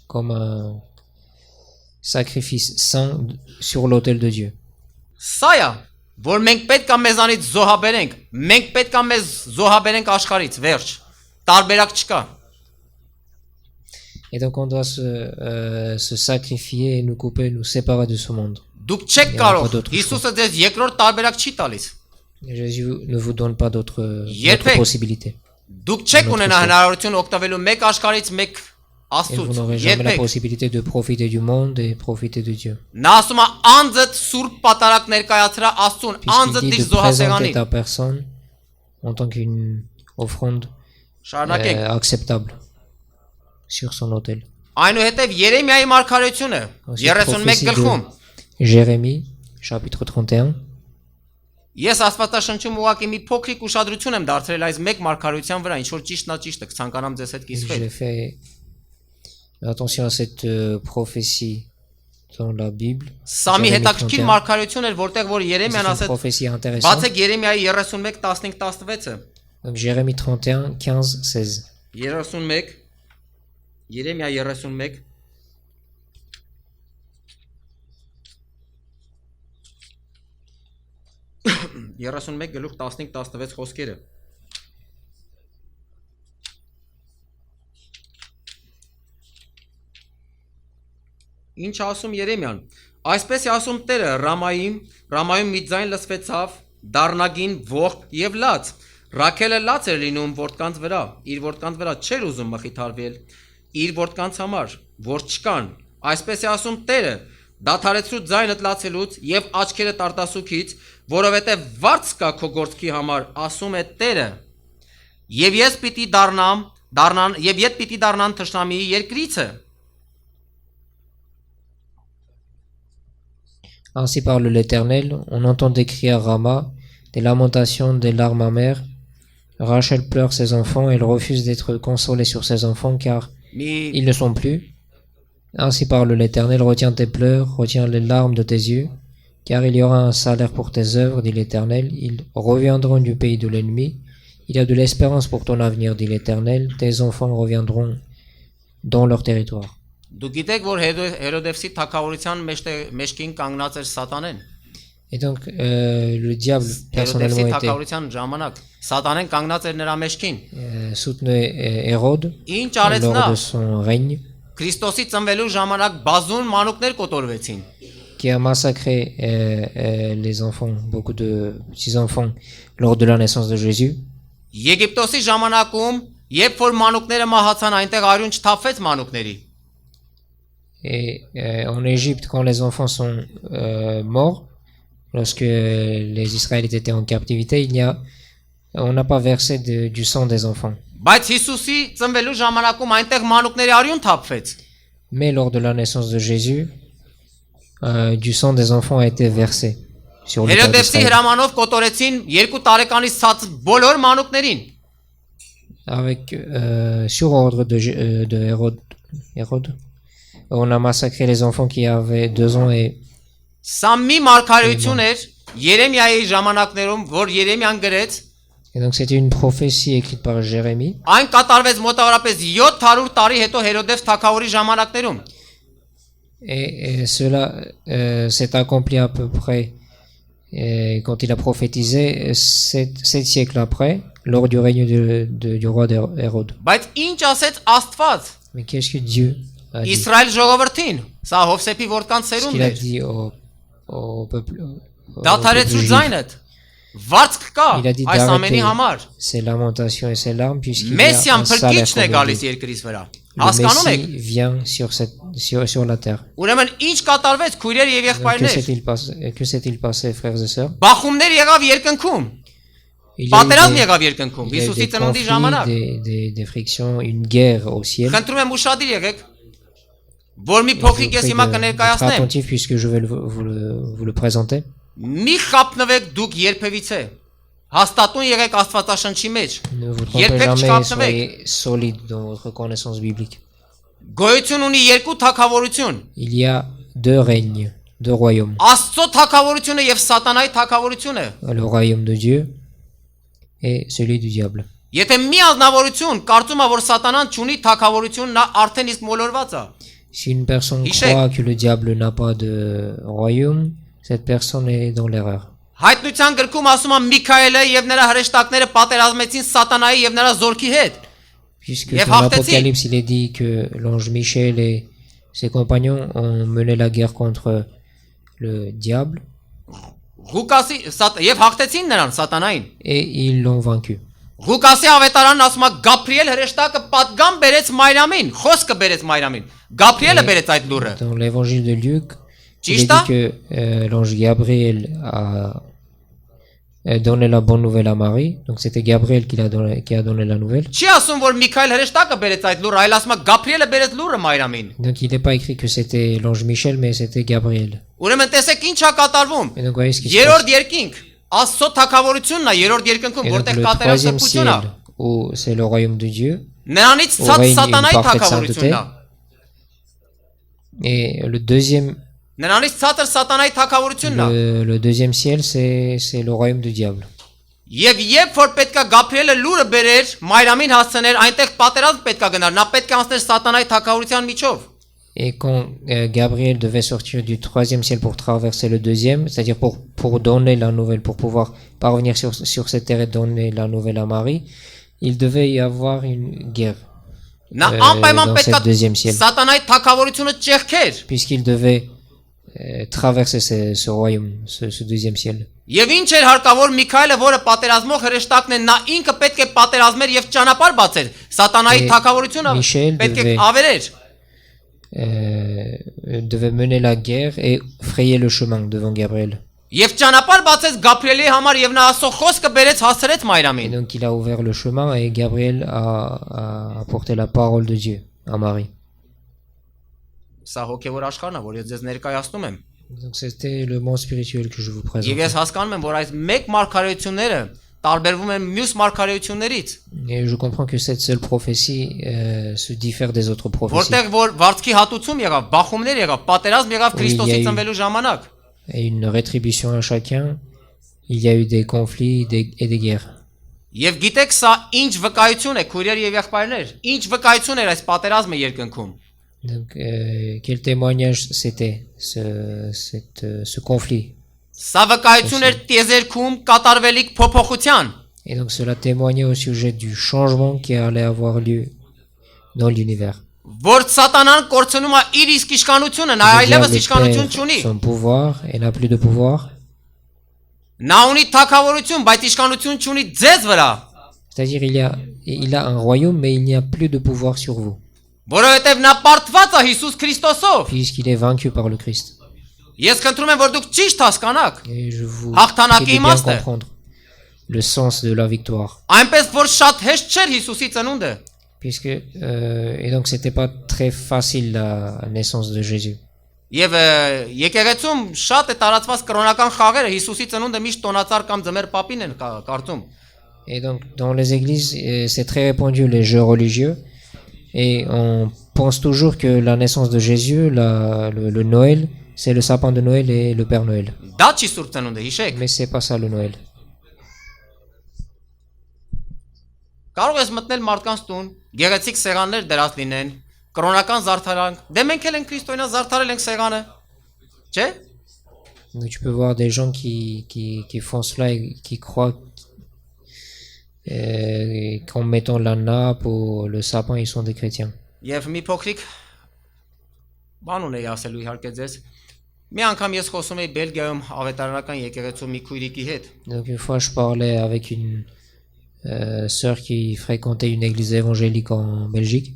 comme un sacrifice saint sur l'autel de Dieu. Սա է որ մենք պետք է մեզանից զոհաբերենք մենք պետք է մեզ զոհաբերենք աշխարից վերջ տարբերակ չկա Et donc on doit se sacrifier et nous couper, nous séparer de ce monde. Դուք չեք Եվ կարող ապա d'autres Հիսուսը ձեզ երկրորդ տարբերակ չի տալիս Jésus ne vous donne pas d'autres Երբեք possibilités. Դուք չեք Notre ունենա choix. հնարավորություն օգտվելու մեկ աշխարից մեկ Et vous Աստծուց n'aurez jamais la երբեք possibilité de profiter du monde et profiter de Dieu. Նա ասում է անձդ սուրբ պատարակ ներկայացրա Աստծուն Puisqu'il անձդ dit դիր de présenter զոհասեղանին ta personne en tant qu'une offrande Շարունակեք acceptable sur son autel. Այնուհետև Երեմիայի մարգարեությունը Ensuite, 31 prophétie գլխում de Jérémie, chapitre 31. Ես Աստվածաշնչում ուղղակի մի փոքրիկ ուշադրություն եմ դարձրել այս մեկ մարգարեության վրա ինչ որ ճիշտնա ճիշտ է կցանկանամ ձեզ հետ կիսվել J'ai fait attention à cette prophétie dans la Bible. Սա մի Jérémie հետաքրքիր 31. մարգարեություն էր որտեղ որ C'est Երեմիան une ասեց prophétie intéressante. բացեք Երեմիայի 31:15-16-ը Donc Jérémie 31, 15, 16. 31 Երեմիա 31 31 գլուխ 15-16 խոսքերը Ինչ ասում Երեմիան Այսպես է ասում Տերը Ռամայում մի ձայն լսվեցավ դառնագին ողք եւ լաց Ռաքելը լաց էր լինում որդկանց վրա իր որդկանց վրա չէր ուզում մխիթարվել իր որդկանց համար որ չկան Այսպես է ասում Տերը դադարեցրու ձայնդ լացելուց եւ աչքերդ արտասուքից որովհետեւ վարձ կա քո գործքի համար ասում է Տերը եւ ես պիտի դառնան եւ ետ պիտի դառնան թշնամիի երկրիցը Ainsi parle l'Éternel, on entend des cris à Rama, des lamentations, des larmes amères. Rachel pleure ses enfants, elle refuse d'être consolée sur ses enfants car մի ils ne sont plus. Ainsi parle l'Éternel, retiens tes pleurs, retiens les larmes de tes yeux, car il y aura un salaire pour tes œuvres, dit l'Éternel. Ils reviendront du pays de l'ennemi. Il y a de l'espérance pour ton avenir, dit l'Éternel. Tes enfants reviendront dans leur territoire. Դու գիտեք որ Հերոդևսի թագավորության մեջքին կանգնած էր Սատանեն Et donc, le diable, personnellement, Հերոդեսի était թակավորության ժամանակ Սատանեն կանգնած էր nրա մեջքին։ soutenait Hérode Ինչ արեց նա։ lors de son règne, Քրիստոսի ծնվելու ժամանակ բազում մանուկներ կոտորվեցին։ qui a massacré les enfants, beaucoup de petits-enfants, lors de la naissance de Jésus. Եգիպտոսի ժամանակում, երբ որ մանուկները մահացան, այնտեղ արյուն չթափվեց մանուկների։ Et en Égypte, quand les enfants sont morts, lorsque les Israélites étaient en captivité, on n'a pas versé du sang des enfants. Բայց Հիսուսի ծնվելու ժամանակում այնտեղ մանուկների արյուն թափվեց։ Mais lors de la naissance de Jésus, du sang des enfants a été versé sur le peuple Հերոդեսի d'Israël. հրամանով կոտորեցին 2 տարեկանից ցած բոլոր մանուկներին։ Avec, sur ordre de Hérode, on a massacré les enfants qui avaient 2 ans et Սա մի մարգարեություն էր Երեմիայի ժամանակներում, որ Երեմիան գրեց, donc c'était une prophétie écrite par Jérémie. այն կատարվեց մոտավորապես 700 տարի հետո Հերոդես թագավորի ժամանակներում։ Et cela s'est accompli à peu près quand il a prophétisé 7 siècles après, lors du règne du roi Hérode. Բայց ինչ ասեց Աստված Mais qu'est-ce que Dieu a dit? Իսրայել ժողովրդին, սա Հովսեփի որդկան Ce qu'il ծերունդն a էր։ dit au peuple Դադարեցու juif. ձայնդ։ Վարձք կա Il a dit այս ամենի d'arrêter համար։ ses lamentations et ses larmes puisqu'il y a Մեսիան un salaire փրկիչն է qu'on doit գալիս dire. երկրից վրա։ Le Հասկանում եք։ Messie vient sur la terre. Ուրեմն ինչ կատարվեց քույրեր եւ Donc, եղբայրներ։ que s'est-il passé, frères et sœurs? Բախումներ եղավ երկնքում։ Il y a eu Պատերազմ des- եղավ երկնքում il y a eu Հիսուսի des ծնունդի conflits, ժամանակ։ des frictions, une guerre au ciel. Խնդրում եմ ուշադիր եղեք, որ մի Je vous փոքրիկ ես prie հիմա d'être կներկայացնեմ։ attentif puisque je vais vous le présenter. Մի խապնվեք դուք երբևիցե։ Hastատուն եղեք Աստվածաշնչի մեջ։ Ne vous trompez Երբեք jamais, չկապնվեք։ soyez solide dans votre connaissance biblique. Գոյություն ունի երկու թագավորություն։ Il y a 2 règnes, 2 royaumes. Աստծո թագավորությունը եւ Սատանայի թագավորությունը։ Le royaume de Dieu et celui du diable. Եթե մի ազնվորություն կարծում է որ Սատանան չունի թագավորություն, նա արդեն իսկ մոլորված է։ Si une personne Hishek. croit que le diable n'a pas de royaume, cette personne est dans l'erreur. Հայտնության գրքում ասում է Միքայելը եւ նրա հրեշտակները պատերազմեցին Սատանայի եւ նրա զորքի հետ։ Puisque Եվ dans հաղթեցին։ l'Apocalypse, il est dit que l'ange Michel et ses compagnons ont mené la guerre contre le diable Ղուկասի եւ հաղթեցին նրան Սատանային։ et ils l'ont vaincu. Ղուկասի ավետարանն ասում է Գաբրիել հրեշտակը պատգամ բերեց Մայրամին, խոսքը բերեց Մայրամին։ Գաբրիելը բերեց այդ լուրը։ Dans l'évangile de Luc, il est Ճիշտ է։ dit que l'ange Gabriel a donné la bonne nouvelle à Marie. Donc c'était Gabriel qui a donné la nouvelle. Չի ասում որ Միքայել հրեշտակը բերեց այդ լուրը, այլ ասում է Գաբրիելը բերեց լուրը Մայրամին։ Donc il n'est pas écrit que c'était l'ange Michel, mais c'était Gabriel. Ուրեմն տեսեք ինչ է կատարվում։ Et donc voyez ce qui se Երրորդ passe. երկինք Աստծո թագավորությունն է, երրորդ երկնքում, Et donc որտեղ le կատարյալ troisième սրբություն ciel, է։ où c'est le royaume de Dieu, Նրանից Au ցած règne Սատանայի une parfaite թագավորությունն է։ et le deuxième, Նրանից ցածր Սատանայի թագավորությունն է։ le deuxième ciel, c'est le royaume du diable. Եվ երբ որ պետքա Գաբրիելը լուրը բերեր, Մայրամին հասցներ, այնտեղ պատերազմ պետքա գնար, նա պետք է անցներ Սատանայի թագավորության միջով։ Et quand Gabriel devait sortir du troisième ciel pour traverser le deuxième, c'est-à-dire pour donner la nouvelle, pour pouvoir parvenir sur cette terre et donner la nouvelle à Marie, il devait y avoir une guerre Նա անպայման dans պետքա cette deuxième ciel, Սատանայի թագավորությունը ճեղքեր։ puisqu'il devait traverser ce royaume, ce deuxième ciel. Եվ ինչ էր հարկավոր Միքայելը, որը պատերազմող հրեշտակն է, նա ինքը պետք է պատերազմեր եւ ճանապարհ բացեր։ Սատանայի Et թագավորությունը Michel պետք է devait- ավերեր։ Devait mener la guerre et frayer le chemin devant Gabriel. Եվ ճանապարհ բացեց Գաբրիելի համար եւ նա Աստծո խոսքը բերեց հասցրեց Et Մայրամին։ donc il a ouvert le chemin et Gabriel a apporté la parole de Dieu à Marie. Սա հոգեվոր աշխարհն է, որ ես ձեզ ներկայացնում եմ։ Donc c'était le monde spirituel que je vous présente. Եվ ես հասկանում եմ, որ այս մեկ մարգարեությունները տարբերվում են մյուս մարգարեություններից, Et je comprends que cette seule prophétie se diffère des autres prophéties. որտեղ որ վարձքի հատուցում եղավ, բախումներ եղավ, պատերազմ եղավ Քրիստոսի il y a eu- ծնվելու ժամանակ։ Et une rétribution à chacun. Il y a eu des conflits et des guerres. Եւ գիտեք սա ինչ վկայություն է քույրեր եւ եղբայրներ, ինչ վկայություն էր այս պատերազմը երկնքում։ Donc quel témoignage c'était ce conflit Սա վկայություն էր տիեզերքում կատարվելիք փոփոխության։ Et donc cela témoignait au sujet du changement qui allait avoir lieu dans l'univers. Որ սատանան կորցնում է իր իսկ իշխանությունը, նա Le այլևս diable իշխանություն perd չունի։ son pouvoir et n'a plus de pouvoir. Նա ունի թագավորություն, բայց իշխանություն չունի ձեզ վրա, C'est-à-dire il a un royaume, mais il n'y a plus de pouvoir sur vous, որովհետև նա պարտված է Հիսուս Քրիստոսով։ puisqu'il est vaincu par le Christ. Ես խնդրում եմ, որ դուք ճիշտ հասկանաք, Et je vous Hաղթանակի prie de bien իմաստը։ comprendre le sens de la victoire. Այնպես որ շատ հեշտ չէր Հիսուսի ծնունդը։ Et donc c'était pas très facile la naissance de Jésus. Եվ եկեղեցում շատ է տարածված կրոնական խաղերը Հիսուսի ծնունդը միշտ տոնածառ կամ ձմեր պապին են կարծում։ Et donc dans les églises, c'est très répandu les jeux religieux. Et on pense toujours que la naissance de Jésus, le Noël, c'est le sapin de Noël et le Père Noël. Դա չի սուրբ ծնունդը, հիշեք։ Mais c'est pas ça le Noël. Կարող ես մտնել մարդկանց տուն, գեղեցիկ սեղաններ դրած լինեն, կրոնական զարդարանք։ Դե մենք էլ ենք քրիստոնյա զարդարել ենք սեղանը։ Չէ՞։ Donc tu peux voir des gens qui font cela et qui croient qu'en mettant la nappe ou le sapin, ils sont des chrétiens. Եվ մի փոքրիկ բան ունեի ասելու իհարկե ձեզ։ Մի անգամ ես խոսում էի Բելգիայում ավետարանական եկեղեցու մի քույրիկի հետ։ Donc une fois je parlais avec une sœur qui fréquentait une église évangélique en Belgique.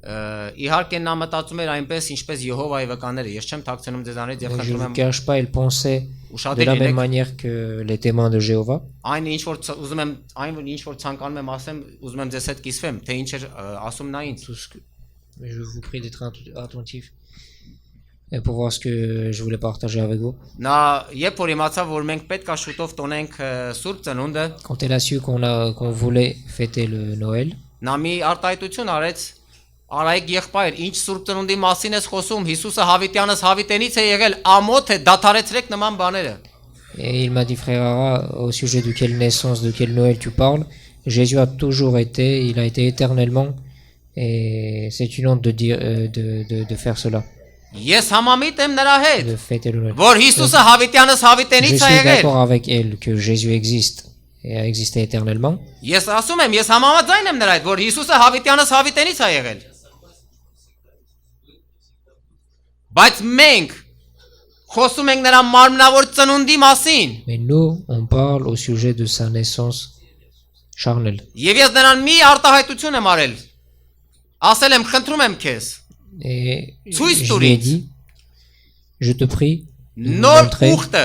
Իհարկե նա մտածում էր այնպես ինչպես Եհովայի վկաները։ Ես չեմ թաքցնում ձեզանից եւ Donc, je ne խնդրում vous եմ cache pas, elle pensait de la même manière que les témoins de Jéhovah. այն ինչ որ ուզում եմ այն ինչ որ ցանկանում եմ ասեմ, ուզում եմ ձեզ հետ կիսվեմ, թե ինչ էր ասում նա ինձ։ Je vous prie d'être attentif et pour voir ce que je voulais partager avec vous. Նա երբ որ իմացավ որ մենք պետք է շուտով տոնենք Սուրբ ծնունդը, Quand elle a su qu'on voulait fêter le Noël, նա մի արտահայտություն arեց Արայք եղբայր, ինչ Սուրբ ծնունդի մասին ես խոսում, Հիսուսը Հավիտյանս Հավիտենից է եղել, ամոթ է, դադարեցրեք նման բաները։ et il m'a dit, frère Ara, au sujet de quelle naissance, de quel Noël tu parles, Jésus a toujours été, il a été éternellement, et c'est une honte de dire, de faire cela, Ես համամիտ եմ նրա հետ, de fêter le Noël. որ Հիսուսը Հավիտյանս Je Հավիտենից է suis եղել։ d'accord avec elle que Jésus existe et a existé éternellement. Ես ասում եմ, ես համաձայն եմ նրա հետ, որ Հիսուսը Հավիտյանս Հավիտենից է եղել։ Բայց մենք խոսում ենք նրա մարմնավոր ծնունդի մասին։ Mais nous, on parle au sujet de sa naissance charnelle. Եվ ես նրան մի արտահայտություն եմ արել։ Ասել եմ, խնդրում եմ քեզ, Et Ցույց je տուր lui ai ինձ dit, je te prie de me նոր montrer ուխտը։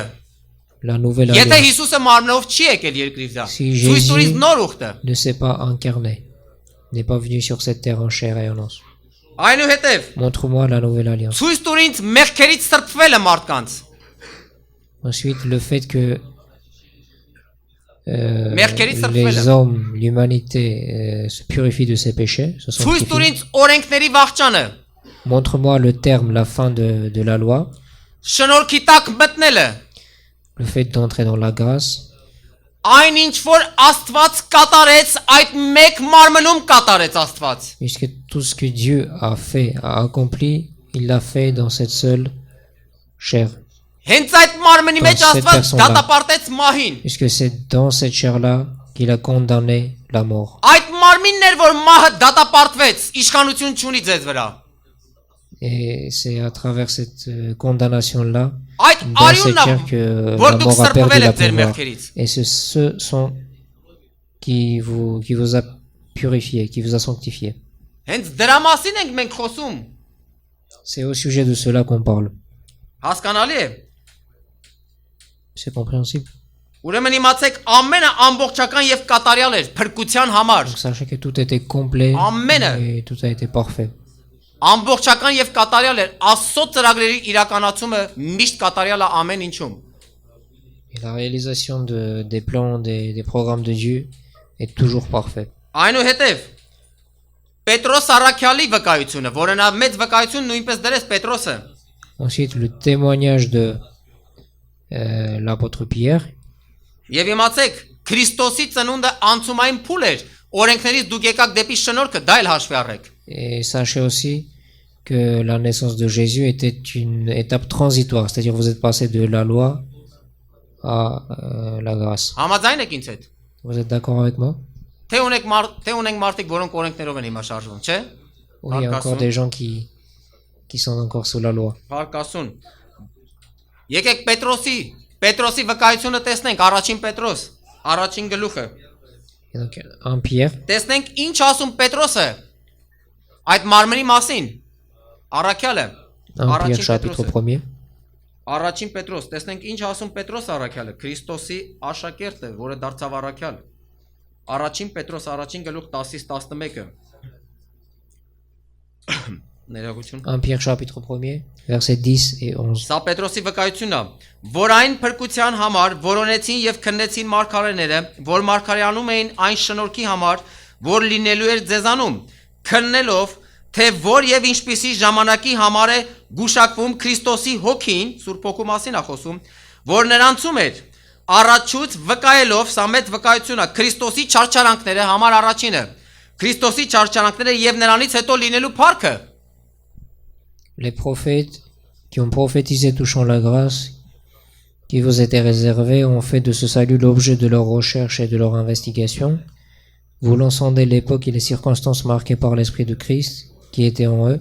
la nouvelle Եթե alliance. Հիսուսը մարմնով չի եկել երկրից դա, Si ցույց տուր ինձ Jésus նոր ուխտը։ ne s'est pas incarné, n'est pas venu sur cette terre en chair et en os. Այնուհետև Montre-moi la nouvelle alliance. ցույց տուր ինձ մեղքերից սրբվելը մարդկանց։ Ensuite, le fait que Merkerit les սրբվելը։ hommes, l'humanité se purifie de ses péchés, se Ցույց տուր sanctifie. ինձ օրենքների վախճանը, Montre-moi le terme, la fin de la loi, շնորհքի տակ մտնելը, le fait d'entrer dans la grâce, այն ինչ որ Աստված կատարեց, այդ մեկ մարմնում կատարեց Աստված։ puisque tout ce que Dieu a fait, a accompli, il l'a fait dans cette seule chair. Հենց այդ մարմնի մեջ Dans cette Աստված personne-là. դատապարտեց մահին։ Puisque c'est dans cette chair-là qu'il a condamné la mort. Այդ մարմինն էր, որ մահը դատապարտվեց, իշխանություն չունի ձեզ վրա։ Et c'est à travers cette condamnation-là, Այդ dans cette արյունն է, chair, que որ la դուք mort a perdu սրբվել la եք ձեր pouvoir. մեղքերից։ Et ce sont qui vous a purifié, qui vous a sanctifié. Հենց դրա մասին ենք մենք խոսում։ C'est au sujet de cela qu'on parle. Հասկանալի է։ C'est compréhensible. Ուրեմն իմացեք, ամենը ամբողջական եւ կատարյալ էր փրկության համար։ Donc sachez que tout était complet Amen. et tout a été parfait. Ամբողջական եւ կատարյալ էր Աստծո ծրագրերի իրականացումը միշտ կատարյալ է ամեն ինչում։ Et la réalisation des plans, des programmes de Dieu est toujours parfait. Այնուհետև Պետրոս Արաքյալի վկայությունը, որը նա մեծ վկայություն նույնպես դրեց Պետրոսը։ Ensuite, le témoignage de l'apôtre Pierre. Եվ իմացեք, Քրիստոսի ծնունդը անցումային փուլ էր։ Օրենքներից դուք եկաք դեպի շնորհքը, դա էլ հաշվի առեք։ Et sachez aussi que la naissance de Jésus était une étape transitoire, c'est-à-dire vous êtes passé de la loi à la grâce. Համաձայն եք ինձ հետ։ Vous êtes d'accord avec moi? Թե ունենք մարդիկ, որոնք օրենքներով են հիմա շարժվում, չէ՞։ Oui, il y a encore des gens qui sont encore sous la loi. Փառքասուն։ Եկեք Պետրոսի վկայությունը տեսնենք, առաջին Պետրոս, առաջին գլուխը։ Et donc, en Pierre, Տեսնենք ինչ ասում Պետրոսը այդ մարմնի մասին։ Առաքյալը։ en Pierre chapitre 1er, Առաջին Պետրոս, տեսնենք ինչ ասում Պետրոս առաքյալը, Քրիստոսի աշակերտը, որը դարձավ առաքյալ։ Առաջին Պետրոս, առաջին գլուխ 10-ից 11-ը։ Ներողություն։ en Pierre chapitre 1er, versets 10 et 11. Սա Պետրոսի վկայությունն է, որ այն փրկության համար որոնեցին եւ քննեցին մարգարեները, որ մարգարեանում էին այն շնորհքի համար, որ լինելու էր ձեզանում, քննելով թե որ եւ ինչպիսի ժամանակի համար է գուշակվում Քրիստոսի հոգին, Սուրբ Հոգու մասին է խոսում, որ նրանցում էր, առաջուց վկայելով, սա մեծ վկայություն է, Քրիստոսի չարչարանքները համար առաջինը, Քրիստոսի չարչարանքները եւ նրանից հետո լինելու փառքը։ Les prophètes qui ont prophétisé touchant la grâce qui vous était réservée ont fait de ce salut l'objet de leur recherche et de leur investigation, voulant sonder l'époque et les circonstances marquées par l'Esprit de Christ qui était en eux,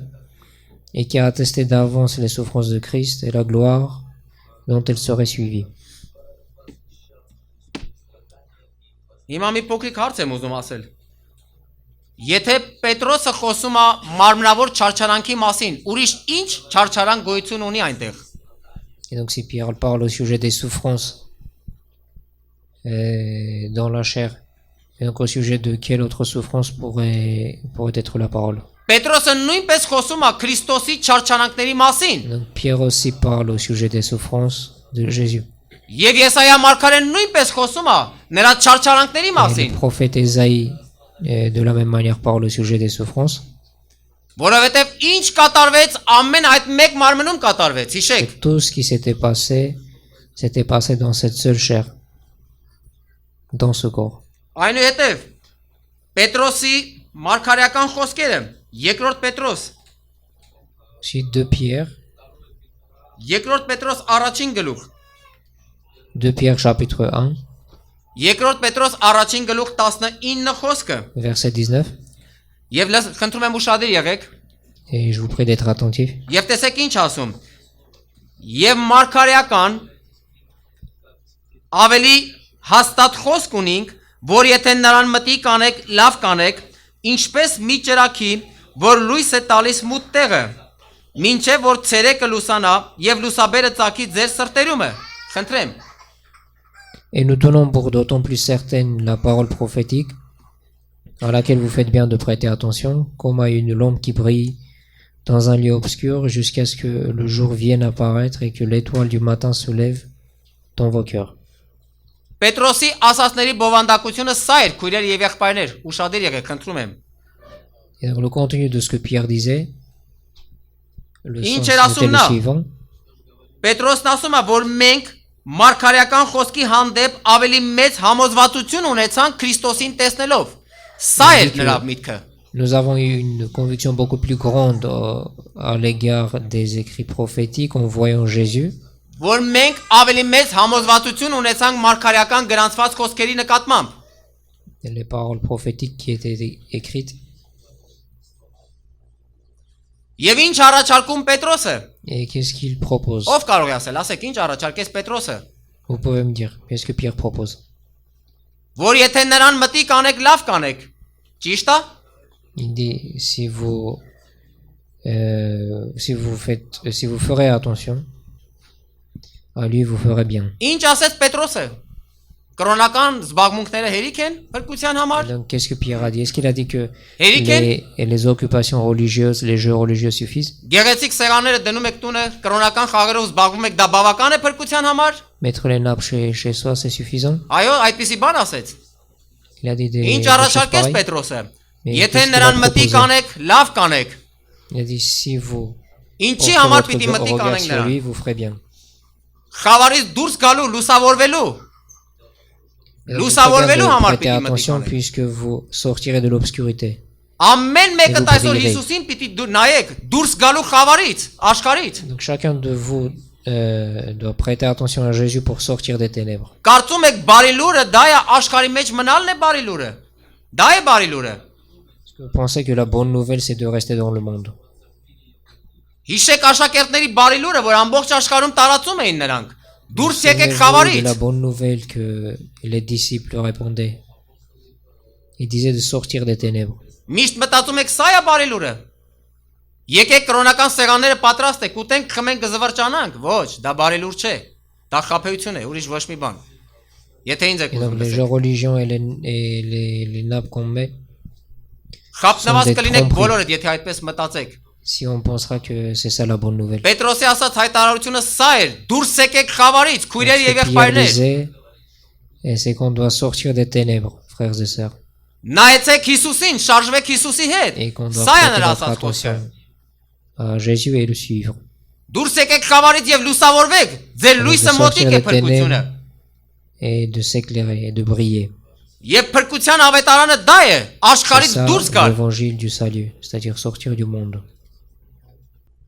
et qui a attesté d'avance les souffrances de Christ et la gloire dont elles seraient suivies. Հիմա մի փոքրիկ հարց եմ ուզում ասել։ Եթե Պետրոսը խոսում է մարմնավոր չարչարանքի մասին, ուրիշ ինչ չարչարանք գոյություն ունի այնտեղ։ Et donc si Pierre parle au sujet des souffrances dans la chair, et donc au sujet de quelle autre souffrance pourrait être la parole? Պետրոսը նույնպես խոսում է Քրիստոսի չարչարանքների մասին։ Donc Pierre aussi parle au sujet des souffrances de Jésus. Եվ Եսայա մարգարեն նույնպես խոսում է նրա չարչարանքների Et մասին, le prophète Ésaïe, de la même manière, parle au sujet des souffrances. որովհետև ինչ կատարվեց ամեն այդ մեկ մարմնում կատարվեց, Et հիշեք։ tout ce qui s'était passé dans cette seule chair, dans ce corps. Այնուհետև Պետրոսի մարգարեական խոսքերը, երկրորդ Պետրոս, Aussi 2 Pierre, երկրորդ Պետրոս առաջին գլուխ, 2 Pierre chapitre 1, երկրորդ Պետրոս առաջին գլուխ 19 խոսքը, verset 19. եւ խնդրում եմ ուշադիր եղեք, Et je vous prie d'être attentifs. եւ տեսեք ինչ ասում։ Եվ մարգարեական ավելի հաստատ խոսք ունենք, որ եթե նրան մտիկ անեք, լավ կանեք, ինչպես մի ճրագի, որ լույս է տալիս մութ տեղը, մինչև որ ցերեկը լուսանա եւ լուսաբերը ծագի ձեր սրտերումը։ Խնդրեմ։ Et nous tenons pour d'autant plus certaine la parole prophétique, à laquelle vous faites bien de prêter attention, comme à une lampe qui brille dans un lieu obscur jusqu'à ce que le jour vienne apparaître et que l'étoile du matin se lève dans vos cœurs. Պետրոսի ասածների բովանդակությունը սա էր, քույրեր եւ եղբայրներ, ուշադիր եղեք, խնդրում եմ։ Et donc le contenu de ce que Pierre disait, le Ինչ sens էր était ասում le նա։ suivant. Պետրոսն ասում է, որ մենք մարգարեական խոսքի հանդեպ ավելի մեծ համոզվածություն ունեցանք Քրիստոսին տեսնելով։ Սա էր նրա միտքը։ Nous avons eu une conviction beaucoup plus grande à l'égard des écrits prophétiques en voyant Jésus, Որ մենք ավելի մեծ համոզվածություն ունեցանք մարգարեական գրանցված խոսքերի նկատմամբ։ et les paroles prophétiques qui étaient écrites. Եվ ինչ առաջարկում Պետրոսը։ Et qu'est-ce qu'il propose? Ով կարող է ասել, ասեք, ինչ առաջարկեց Պետրոսը։ Vous pouvez me dire, qu'est-ce que Pierre propose? Որ եթե նրան մտիկ անեք, լավ կանեք։ Ճիշտ է։ Il dit, si vous ferez attention, à lui vous ferez bien. Ինչ ասեց Պետրոսը։ Կրոնական զբաղմունքները հերիք են փրկության համար։ Donc qu'est-ce que Pierre a dit? Est-ce qu'il a dit que Hériken? les occupations religieuses, les jeux religieux suffisent? Գեղեցիկ սեղանները դնում եք տունը, կրոնական խաղերով զբաղվում եք, դա բավական է փրկության համար։ Mettre les nappes chez soi, c'est suffisant? Այո, այդպիսի բան ասեց։ Il a dit des Ինչ choses առաջարկեց pareilles. Պետրոսը։ Mais Եթե qu'est-ce qu'il a նրան մտիկ proposé? անեք, լավ կանեք։ Il a dit, si vous Ինչի portez համար votre պիտի մտիկ regard անենք sur նրան։ lui, vous ferez bien. Խավարից դուրս գալու, լուսավորվելու։ Et donc, Լուսավորվելու vous համար prêtez պիտի մտիկ attention անենք։ puisque vous sortirez de l'obscurité. Ամեն մեկը Եվ այսօր ուղղվի։ Հիսուսին պիտի նայեք, դուրս գալու խավարից, աշխարհից։ Donc chacun de vous doit prêter attention à Jésus pour sortir des ténèbres. Կարծում եք բարի լուրը դա է աշխարհի մեջ մնալն է բարի լուրը։ Դա է բարի լուրը։ Est-ce que vous pensez que la bonne nouvelle c'est de rester dans le monde? Հիշեք աշակերտների բարի լուրը, որ ամբողջ աշխարհում տարածում էին նրանք։ Դուրս եկեք Souvenez-vous de խավարից։ la bonne nouvelle que les disciples répondaient. Ils disaient de sortir des ténèbres. Միշտ մտածում եք սա է բարի լուրը։ Եկեք կրոնական սեղանները պատրաստ եք, ուտենք, խմենք, գզվարճանանք։ Ոչ, դա բարի լուր չէ։ Դա խաբեություն է, ուրիշ ոչ մի bան։ Եթե ինձ եք Et donc ուզում les լսեք։ jeux religions et les nappes qu'on met, Խաբնված Sont des կլինեք tromperies. բոլորդ, եթե այդպես մտածեք։ si on pensera que c'est ça la bonne nouvelle. Պետրոսի ասած հայտարարությունը սա էր. Դուրս եկեք խավարից, Donc, քույրեր ce եւ que Pierre եղբայրներ։ disait, et c'est qu'on doit sortir des ténèbres, frères et sœurs, Նայեցեք Հիսուսին, շարժվեք Հիսուսի հետ։ et qu'on doit Սա է prêter նրա notre ասած խոսքը։ attention à Jésus et le suivre. Դուրս եկեք խավարից եւ լուսավորվեք։ Ձեր Donc, de լույսը sortir մոտիկ է des փրկությունը։ ténèbres et de s'éclairer et de briller. Եվ փրկության ավետարանը դա է, C'est աշխարհից ça դուրս գալ։ l'évangile du salut, c'est-à-dire sortir du monde.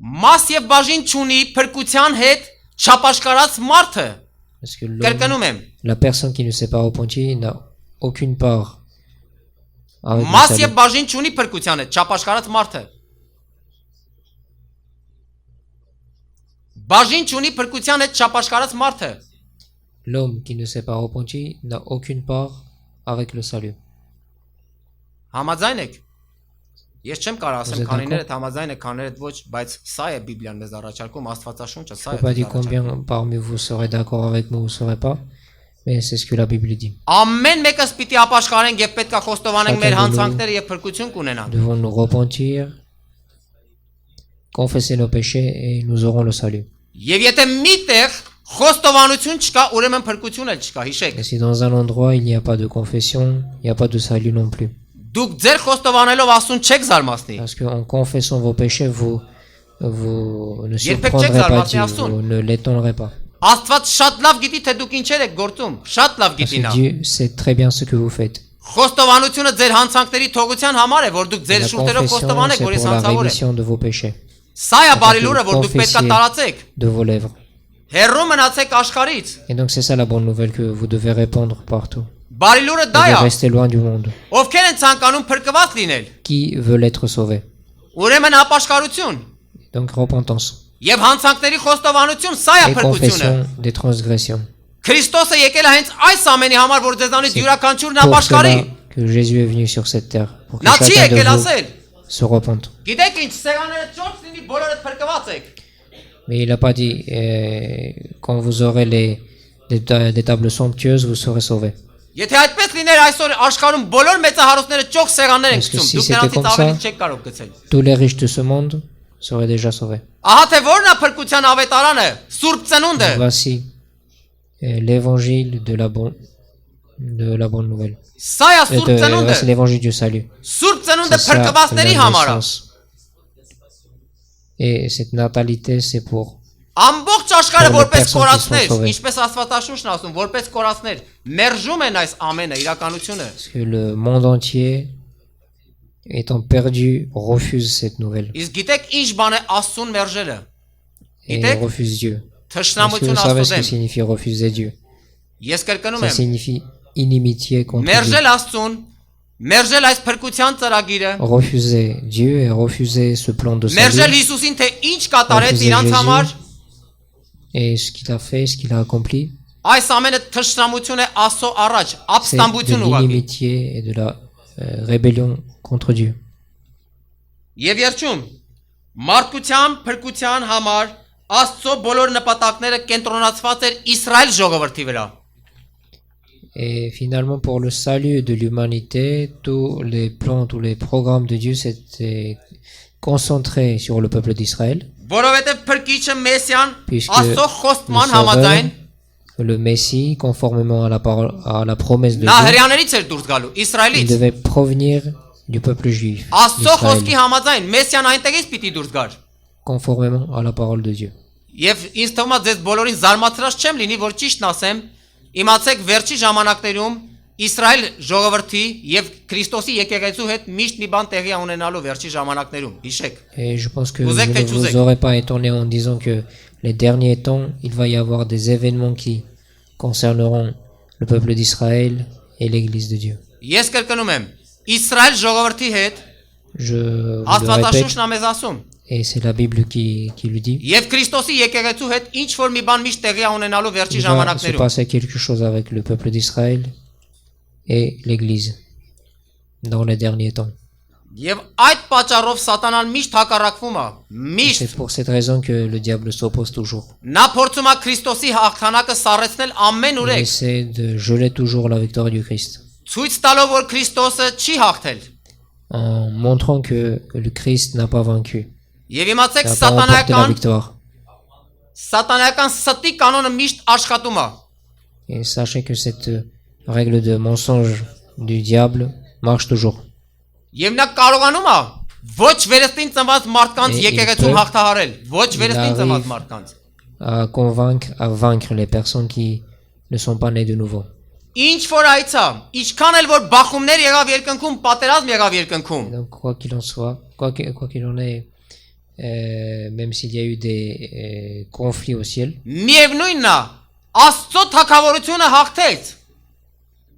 Մաս եւ բաժին չունի փրկության հետ չապաշկարած մարդը։ Parce que l'homme, Կրկնում եմ, la personne qui ne s'est pas repentie n'a aucune part avec le մաս salut. եւ բաժին չունի փրկության հետ չապաշկարած մարդը։ Բաժին չունի փրկության հետ չապաշկարած մարդը։ L'homme qui ne s'est pas repenti n'a aucune part avec le salut. Համաձայն եք։ Ես չեմ կարող ասեմ Vous êtes քանիներդ համաձայն եք, քաներդ ոչ, բայց սա է Բիբլիան մեզ առաջարկում, Աստվածաշունչը սա Je է։ ne peux pas մեզ dire combien առաջարկում։ parmi vous serez d'accord avec moi ou ne serez pas, mais c'est ce que la Bible dit. Ամեն մեկս պիտի ապաշխարենք եւ պետքա խոստովանենք մեր Շատերը հանցանքները եւ փրկություն կունենանք։ Nous devons nous repentir, confesser nos péchés et nous aurons le salut. Եվ եթե միտեղ խոստովանություն չկա, ուրեմն փրկություն էլ չկա, հիշեք։ Et si dans un endroit il n'y a pas de confession, il n'y a pas de salut non plus. Դուք ձեր խոստովանելով Աստծուն չեք զարմացնի։ Parce qu'en confessant vos péchés, vous ne Երբեք surprendrez չեք pas զարմացնի Dieu, Աստծուն։ vous ne l'étonnerez pas. Աստված շատ լավ գիտի, թե դուք ինչեր եք գործում, շատ լավ Parce գիտի նա։ que Dieu sait très bien ce que vous faites. Խոստովանությունը ձեր հանցանքների թողության համար է, որ դուք Et ձեր la շուրթերով confession, խոստովանեք, c'est որ ես pour la հանցավոր եմ։ rémission de vos péchés, Սա է բարի լուրը, որ դուք պետքա տարածեք։ de vos lèvres. Հերրու մնացեք աշխարհից։ Et donc c'est ça la bonne nouvelle que vous devez répandre partout. Բարի լուրը Vous դա devez է։ rester loin du monde. Ովքեր են ցանկանում փրկված լինել։ Qui veut l'être sauvé? Ուրեմն ապաշխարություն Donc repentance եւ հանցանքների խոստովանություն, սա է et փրկությունը։ confession des transgressions. Քրիստոսը եկել է հենց այս ամենի համար, որ ձեզանից C'est յուրաքանչյուրն pour ապաշխարի։ cela que Jésus est venu sur cette terre, pour que Նա չի chacun եկել de vous ասել. se repente. Գիտեք ինչ, սեղանները ճոճ լինի, բոլորդ փրկված եք։ Mais il n'a pas dit quand vous aurez des tables somptueuses, vous serez sauvés. Եթե այդպես լիներ այսօր աշխարհում բոլոր մեծահարուստները ճոխ սեղաններ են Parce que գցում, si դուք c'était նրանցից comme ավելի ça, չեք կարող գցել։ Tous les riches de ce monde seraient déjà sauvés. Ահա թե որն է փրկության ավետարանը, Սուրբ ծնունդը։ Voici l'évangile de la bonne nouvelle. Սա է Սուրբ ծնունդը։ Voici l'évangile du salut. Սուրբ ծնունդը C'est ça, փրկվածների la համար է։ naissance. Et cette natalité, c'est pour Ամբողջ աշխարհը Pour les որպես personnes qui կորածներ, sont sauvées. ինչպես Աստվածաշունչն ասում, որպես կորածներ, մերժում են այս ամենը իրականությունը։ Parce que le monde entier, étant perdu, refuse cette nouvelle. Իսկ գիտեք ինչ բան է Աստծուն մերժելը։ Et Գիտեք, refuse Dieu. Est-ce que թշնամություն vous savez Աստծո ce que դեմ։ signifie refuser Dieu? Ես կրկնում Ça եմ, signifie inimitié contre Dieu. մերժել Աստծուն, մերժել այս փրկության ծրագիրը, Refuser Dieu et refuser ce plan de մերժել salut Հիսուսին, թե ինչ կատարեց Refuser իրանց Jésus. համար, et ce qu'il a fait, ce qu'il a accompli. այս ամենը թշնամություն է Աստծո առաջ, C'est de ապստամբություն ուղղակի։ l'inimitié et de la rébellion contre Dieu. Եվ երջում, մարդկության փրկության համար Աստծո բոլոր նպատակները կենտրոնացված էր Իսրայել ժողովրդի վրա։ Et finalement, pour le salut de l'humanité, tous les plans, tous les programmes de Dieu s'étaient concentrés sur le peuple d'Israël, Որովհետև փրկիչը Մեսիան puisque Աստծո le խոստման Sauveur, համաձայն le Messie, conformément à la parole, à la promesse de նա Dieu, հрьяաներից էր դուրս գալու, il Իսրայելից։ devait provenir du peuple juif, Աստծո խոսքի d'Israël, համաձայն Մեսիան այնտեղից պիտի դուրս գար։ conformément à la parole de Dieu. Եվ ինձ թվում է ձեզ բոլորին զարմացրած չեմ լինի, որ ճիշտն ասեմ, իմացեք վերջի ժամանակներում Իսրայել ժողովրդի եւ Քրիստոսի եկեղեցու հետ միշտ մի բան տեղի ունենալու վերջի ժամանակներում, հիշեք։ Et je pense que Vous je êtes ne fait vous chousir. aurais pas étonné en disant que les derniers temps, il va y avoir des événements qui concerneront le peuple d'Israël et l'Église de Dieu. Ես կրկնում եմ, Իսրայել ժողովրդի հետ Je vous le Աստվածաշունչն répète, է մեզ asում, et c'est la Bible qui le dit. եւ Քրիստոսի եկեղեցու հետ ինչ որ մի բան միշտ տեղի է ունենալու վերջի Il va se ժամանակներում։ passer quelque chose avec le peuple d'Israël et l'Église dans les derniers temps. Եվ այդ պատճառով սատանան միշտ հակառակվում է, միշտ C'est pour cette raison que le diable s'oppose toujours. նա փորձում է Քրիստոսի հաղթանակը սառեցնել amեն Il ուրեք, essaie de geler toujours la victoire du Christ, ցույց տալով որ Քրիստոսը չի հաղթել։ en montrant que le Christ n'a pas vaincu, Եվ իմացեք n'a pas remporté la սատանայական victoire. ստի կանոնը միշտ աշխատում է։ Et sachez que cette règle de mensonge du diable marche toujours. Եվ նա կարողանում է ոչ վերստին ծնված մարդկանց Et եկեղեցում il peut- հաղթահարել, ոչ վերստին il ծնված arrive- մարդկանց։ À convaincre, à vaincre les personnes qui ne sont pas nées de nouveau. Ինչ որ այցա, ինչքան էլ որ բախումներ եղավ երկնքում, պատերազմ եղավ երկնքում։ Donc, quoi qu'il en soit, quoi qu'il en est, même s'il y a eu des conflits au ciel, Միևնույնն է, Աստծո թագավորությունը հաղթեց։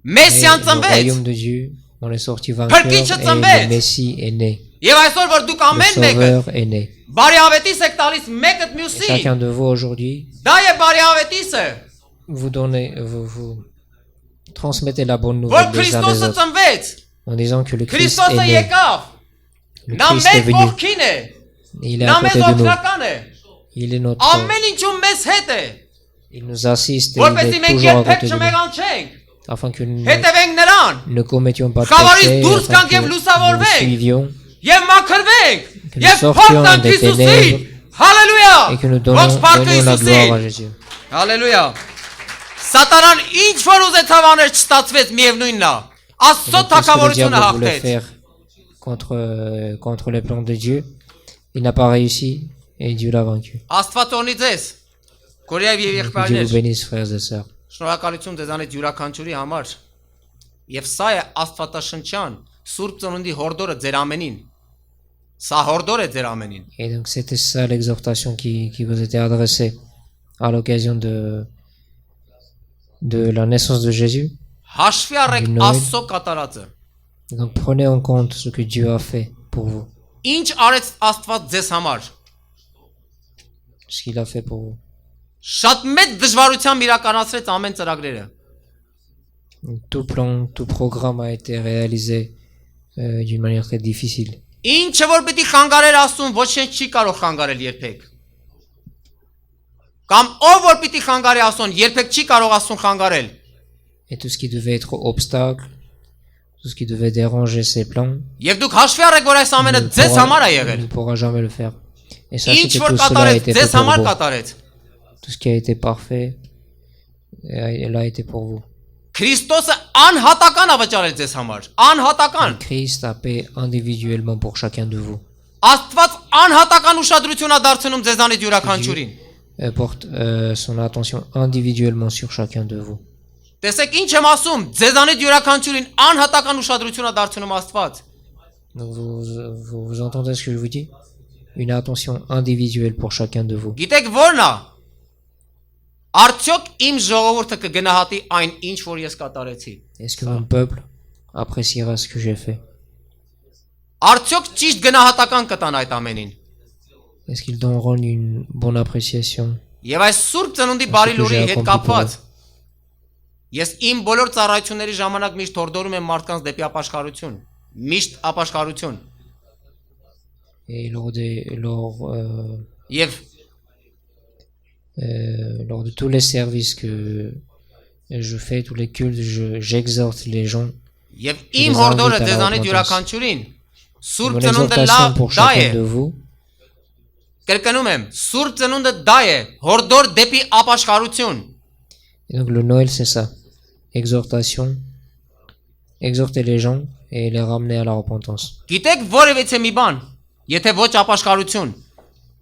mais Մեսիան le ծնվեց։ royaume de Dieu, on est sorti vainqueur Perkis et ծնվեց։ le Messie est né. Եվ այսօր որ դուք Le ամեն մեկը Sauveur est né. բարի ավետիս եք տալիս մեկը Et մյուսի, chacun de vous aujourd'hui, դա է բարի ավետիսը, vous transmettez la bonne որ nouvelle les uns les Քրիստոսը autres ծնվեց, en disant que le Christ est Քրիստոսը né. եկավ, Le նա Christ est մեր venu. ողքին է, Il est նա à մեզ côté de nous. օգնական է, Il est notre. ամեն ինչում մեզ հետ է, Il nous assiste et il որպեսզի est մենք toujours à երբեք côté de nous. չմեղանչենք, Afin que nous հետևենք նրան ne commettions pas de Խավարից péché, դուրս afin գանք que եւ nous լուսավորվենք, le suivions եւ մաքրվենք, Que nous եւ sortions փոխանք des Հիսուսին, ténèbres հալելույա, et que nous ողջ փառքը donnions la gloire à Հիսուսին, Jésus. հալելույա, Սատանան ինչ որ ուզեցավ անել չստացվեց միևնույնն է, Աստծո Donc, tout ce que le թագավորությունը diable voulait հաղթեց, faire contre les plans de Dieu, il n'a pas réussi et Dieu l'a vaincu. Աստված օրհնի ձեզ, Կորեայ եւ Que Dieu եղբայրներ, vous bénisse, frères et sœurs. շնորհակալություն ձեզանից յուրաքանչյուրի համար, եւ սա է Աստվածաշնչյան Սուրբ Ծնունդի հորդորը ձեր ամենին, սա հորդոր է ձեր ամենին, Et donc c'était ça l'exhortation qui vous était adressée à l'occasion de la naissance de Jésus. հաշվի առեք Du Noël. Աստծո կատարածը, Donc prenez en compte ce que Dieu a fait pour vous, ինչ արեց Աստված ձեզ համար, ce qu'il a fait pour vous. շատ մեծ դժվարությամբ իրականացրեց ամեն ծրագրերը, Tout plan, tout programme a été réalisé d'une manière très difficile. ինչը որ պիտի խանգարեր Աստծուն, ոչ ինչ չի կարող խանգարել երբեք, կամ ով որ պիտի խանգարի Աստծուն, երբեք չի կարող Աստծուն խանգարել, Et tout ce qui devait être obstacle, tout ce qui devait déranger ses plans, եւ դուք հաշվի առեք, որ այս ամենը ձեզ համար է եղել, ne pourra jamais le faire. Et sachez ինչ que որ tout cela a կատարեց, été fait ձեզ pour համար vous. կատարեց, Tout ce qui a été parfait, elle a été pour vous. Քրիստոսը անհատական է վճարել ձեզ համար, անհատական, Christ a payé individuellement pour chacun de vous. Աստված անհատական ուշադրություն է դարձնում ձեզանից յուրաքանչյուրին, Porte son attention individuellement sur chacun de vous. տեսեք ինչ եմ ասում, ձեզանից յուրաքանչյուրին անհատական ուշադրություն է դարձնում Աստված, Donc vous entendez ce que je vous dis? Une attention individuelle pour chacun de vous. գիտեք ո՞րն է, արդյոք իմ ժողովուրդը կգնահատի այն ինչ որ ես կատարեցի, Est-ce que mon peuple appréciera ce que j'ai fait? արդյոք ճիշտ գնահատական կտան այդ ամենին, Est-ce qu'ils donneront une bonne appréciation? եւ այս Սուրբ Ծնունդի բարի Այսինքն լուրի հետ ժողովրդի կապված ես իմ բոլոր ծառայությունների ժամանակ միշտ հորդորում եմ մարդկանց դեպի ապաշխարություն, միշտ ապաշխարություն, Et եւ lors de tous les services que je fais, tous les cultes, j'exhorte les gens. Եվ Je իմ les հորդորը invite à la ձեզանից repentance. յուրաքանչյուրին Սուրբ Mon Ծնունդը exhortation pour դա է, chacun de vous, կրկնում եմ, Սուրբ Ծնունդը դա է, հորդոր դեպի ապաշխարություն, et donc le Noël c'est ça. Exhortation, exhorter les gens et les ramener à la repentance. գիտեք որևիցե մի բան, եթե ոչ ապաշխարություն,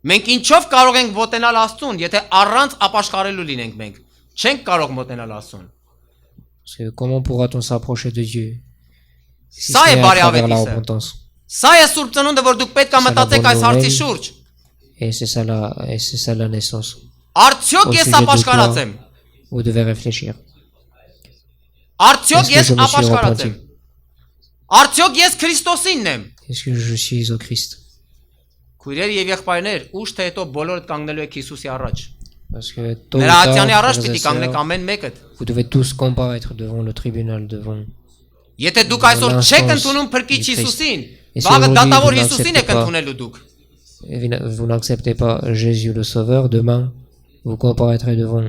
մենք ինչով կարող ենք մոտենալ Աստծուն, եթե առանց ապաշխարելու լինենք մենք, չենք կարող մոտենալ Աստծուն, Parce que comment pourra-t-on s'approcher de Dieu si Ça ce est n'est à barré travers avec la ça. repentance? սա է Սուրբ Ծնունդը, որ դուք պետք է Ça, la մտածեք bonne այս հարցի nouvelle. շուրջ, Et c'est ça la naissance. Արդյոք Au ես sujet de ապաշխարած toi, եմ։ vous devez réfléchir. Արդյոք Est-ce que ես je me suis ապաշխարած repenti? եմ։ Արդյոք ես Քրիստոսինն եմ։ Est-ce que je suis au Christ? Քույրեր եւ եղբայրներ, ուշ թե հետո բոլորդ կանգնելու եք Հիսուսի առաջ։ Parce que tôt ou Նրա ատյանի tard, առաջ frères et պիտի կանգնեք sœurs, ամեն մեկդ։ vous devez tous comparaître devant le tribunal, devant. Եթե դուք այսօր չեք ընդունում փրկիչ Հիսուսին, Если վաղը aujourd'hui, դատավոր vous Հիսուսին եք n'acceptez pas- ընդունելու դուք։ Vous n'acceptez pas Jésus le Sauveur, demain, vous comparaîtrez devant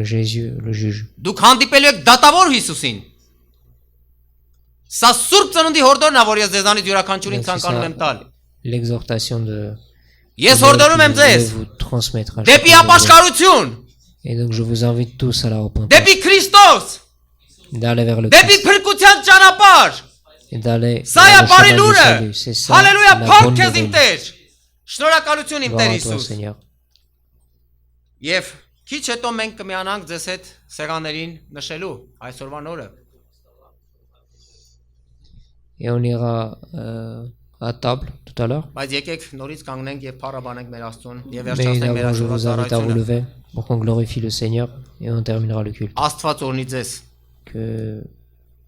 Jésus le juge. Դուք հանդիպելու եք դատավոր Հիսուսին։ Սա սուրբ ծնունդի հորդորն է, որ ես ձեզանից յուրաքանչյուրին C'est ցանկանում ça, եմ տալ։ l'exhortation de Ես que հորդորում եմ je vais ձեզ vous transmettre à դեպի chacun de vous. ապաշխարություն, Et donc je vous invite tous à la repentance, դեպի Քրիստոս, d'aller vers le դեպի Christ, փրկության ճանապարհ։ et d'aller Սա vers է le բարի chemin du լուրը։ salut. C'est ça Հալելույա, la փառք bonne քեզ իմ nouvelle. Տեր։ Շնորհակալություն իմ Gloire Տեր à toi, Հիսուս։ Seigneur. Եվ քիչ հետո մենք կմիանանք ձեզ հետ սեղաններին նշելու այսօրվա օրը։ Et on ira à table tout à l'heure. Բայց եկեք նորից կանգնենք եւ փառաբանենք մեր Աստծուն եւ Mais վերջացնենք մեր d'abord, je այսօրվա vous invite à vous ծառայությունը։ lever pour qu'on glorifie le Seigneur et on terminera le culte. Աստված օրհնի ձեզ։ Que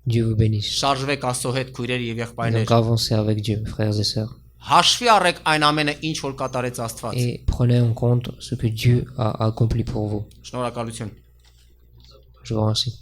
Dieu vous bénisse. Շարժվեք Աստծո հետ քույրեր եւ Et եղբայրներ։ donc avancez avec Dieu, frères et sœurs. Հաշվի առեք այն ամենը, ինչ որ կատարեց Աստված։ Et prenez en compte ce que Dieu a accompli pour vous. Շնորհակալություն։ Je vous remercie.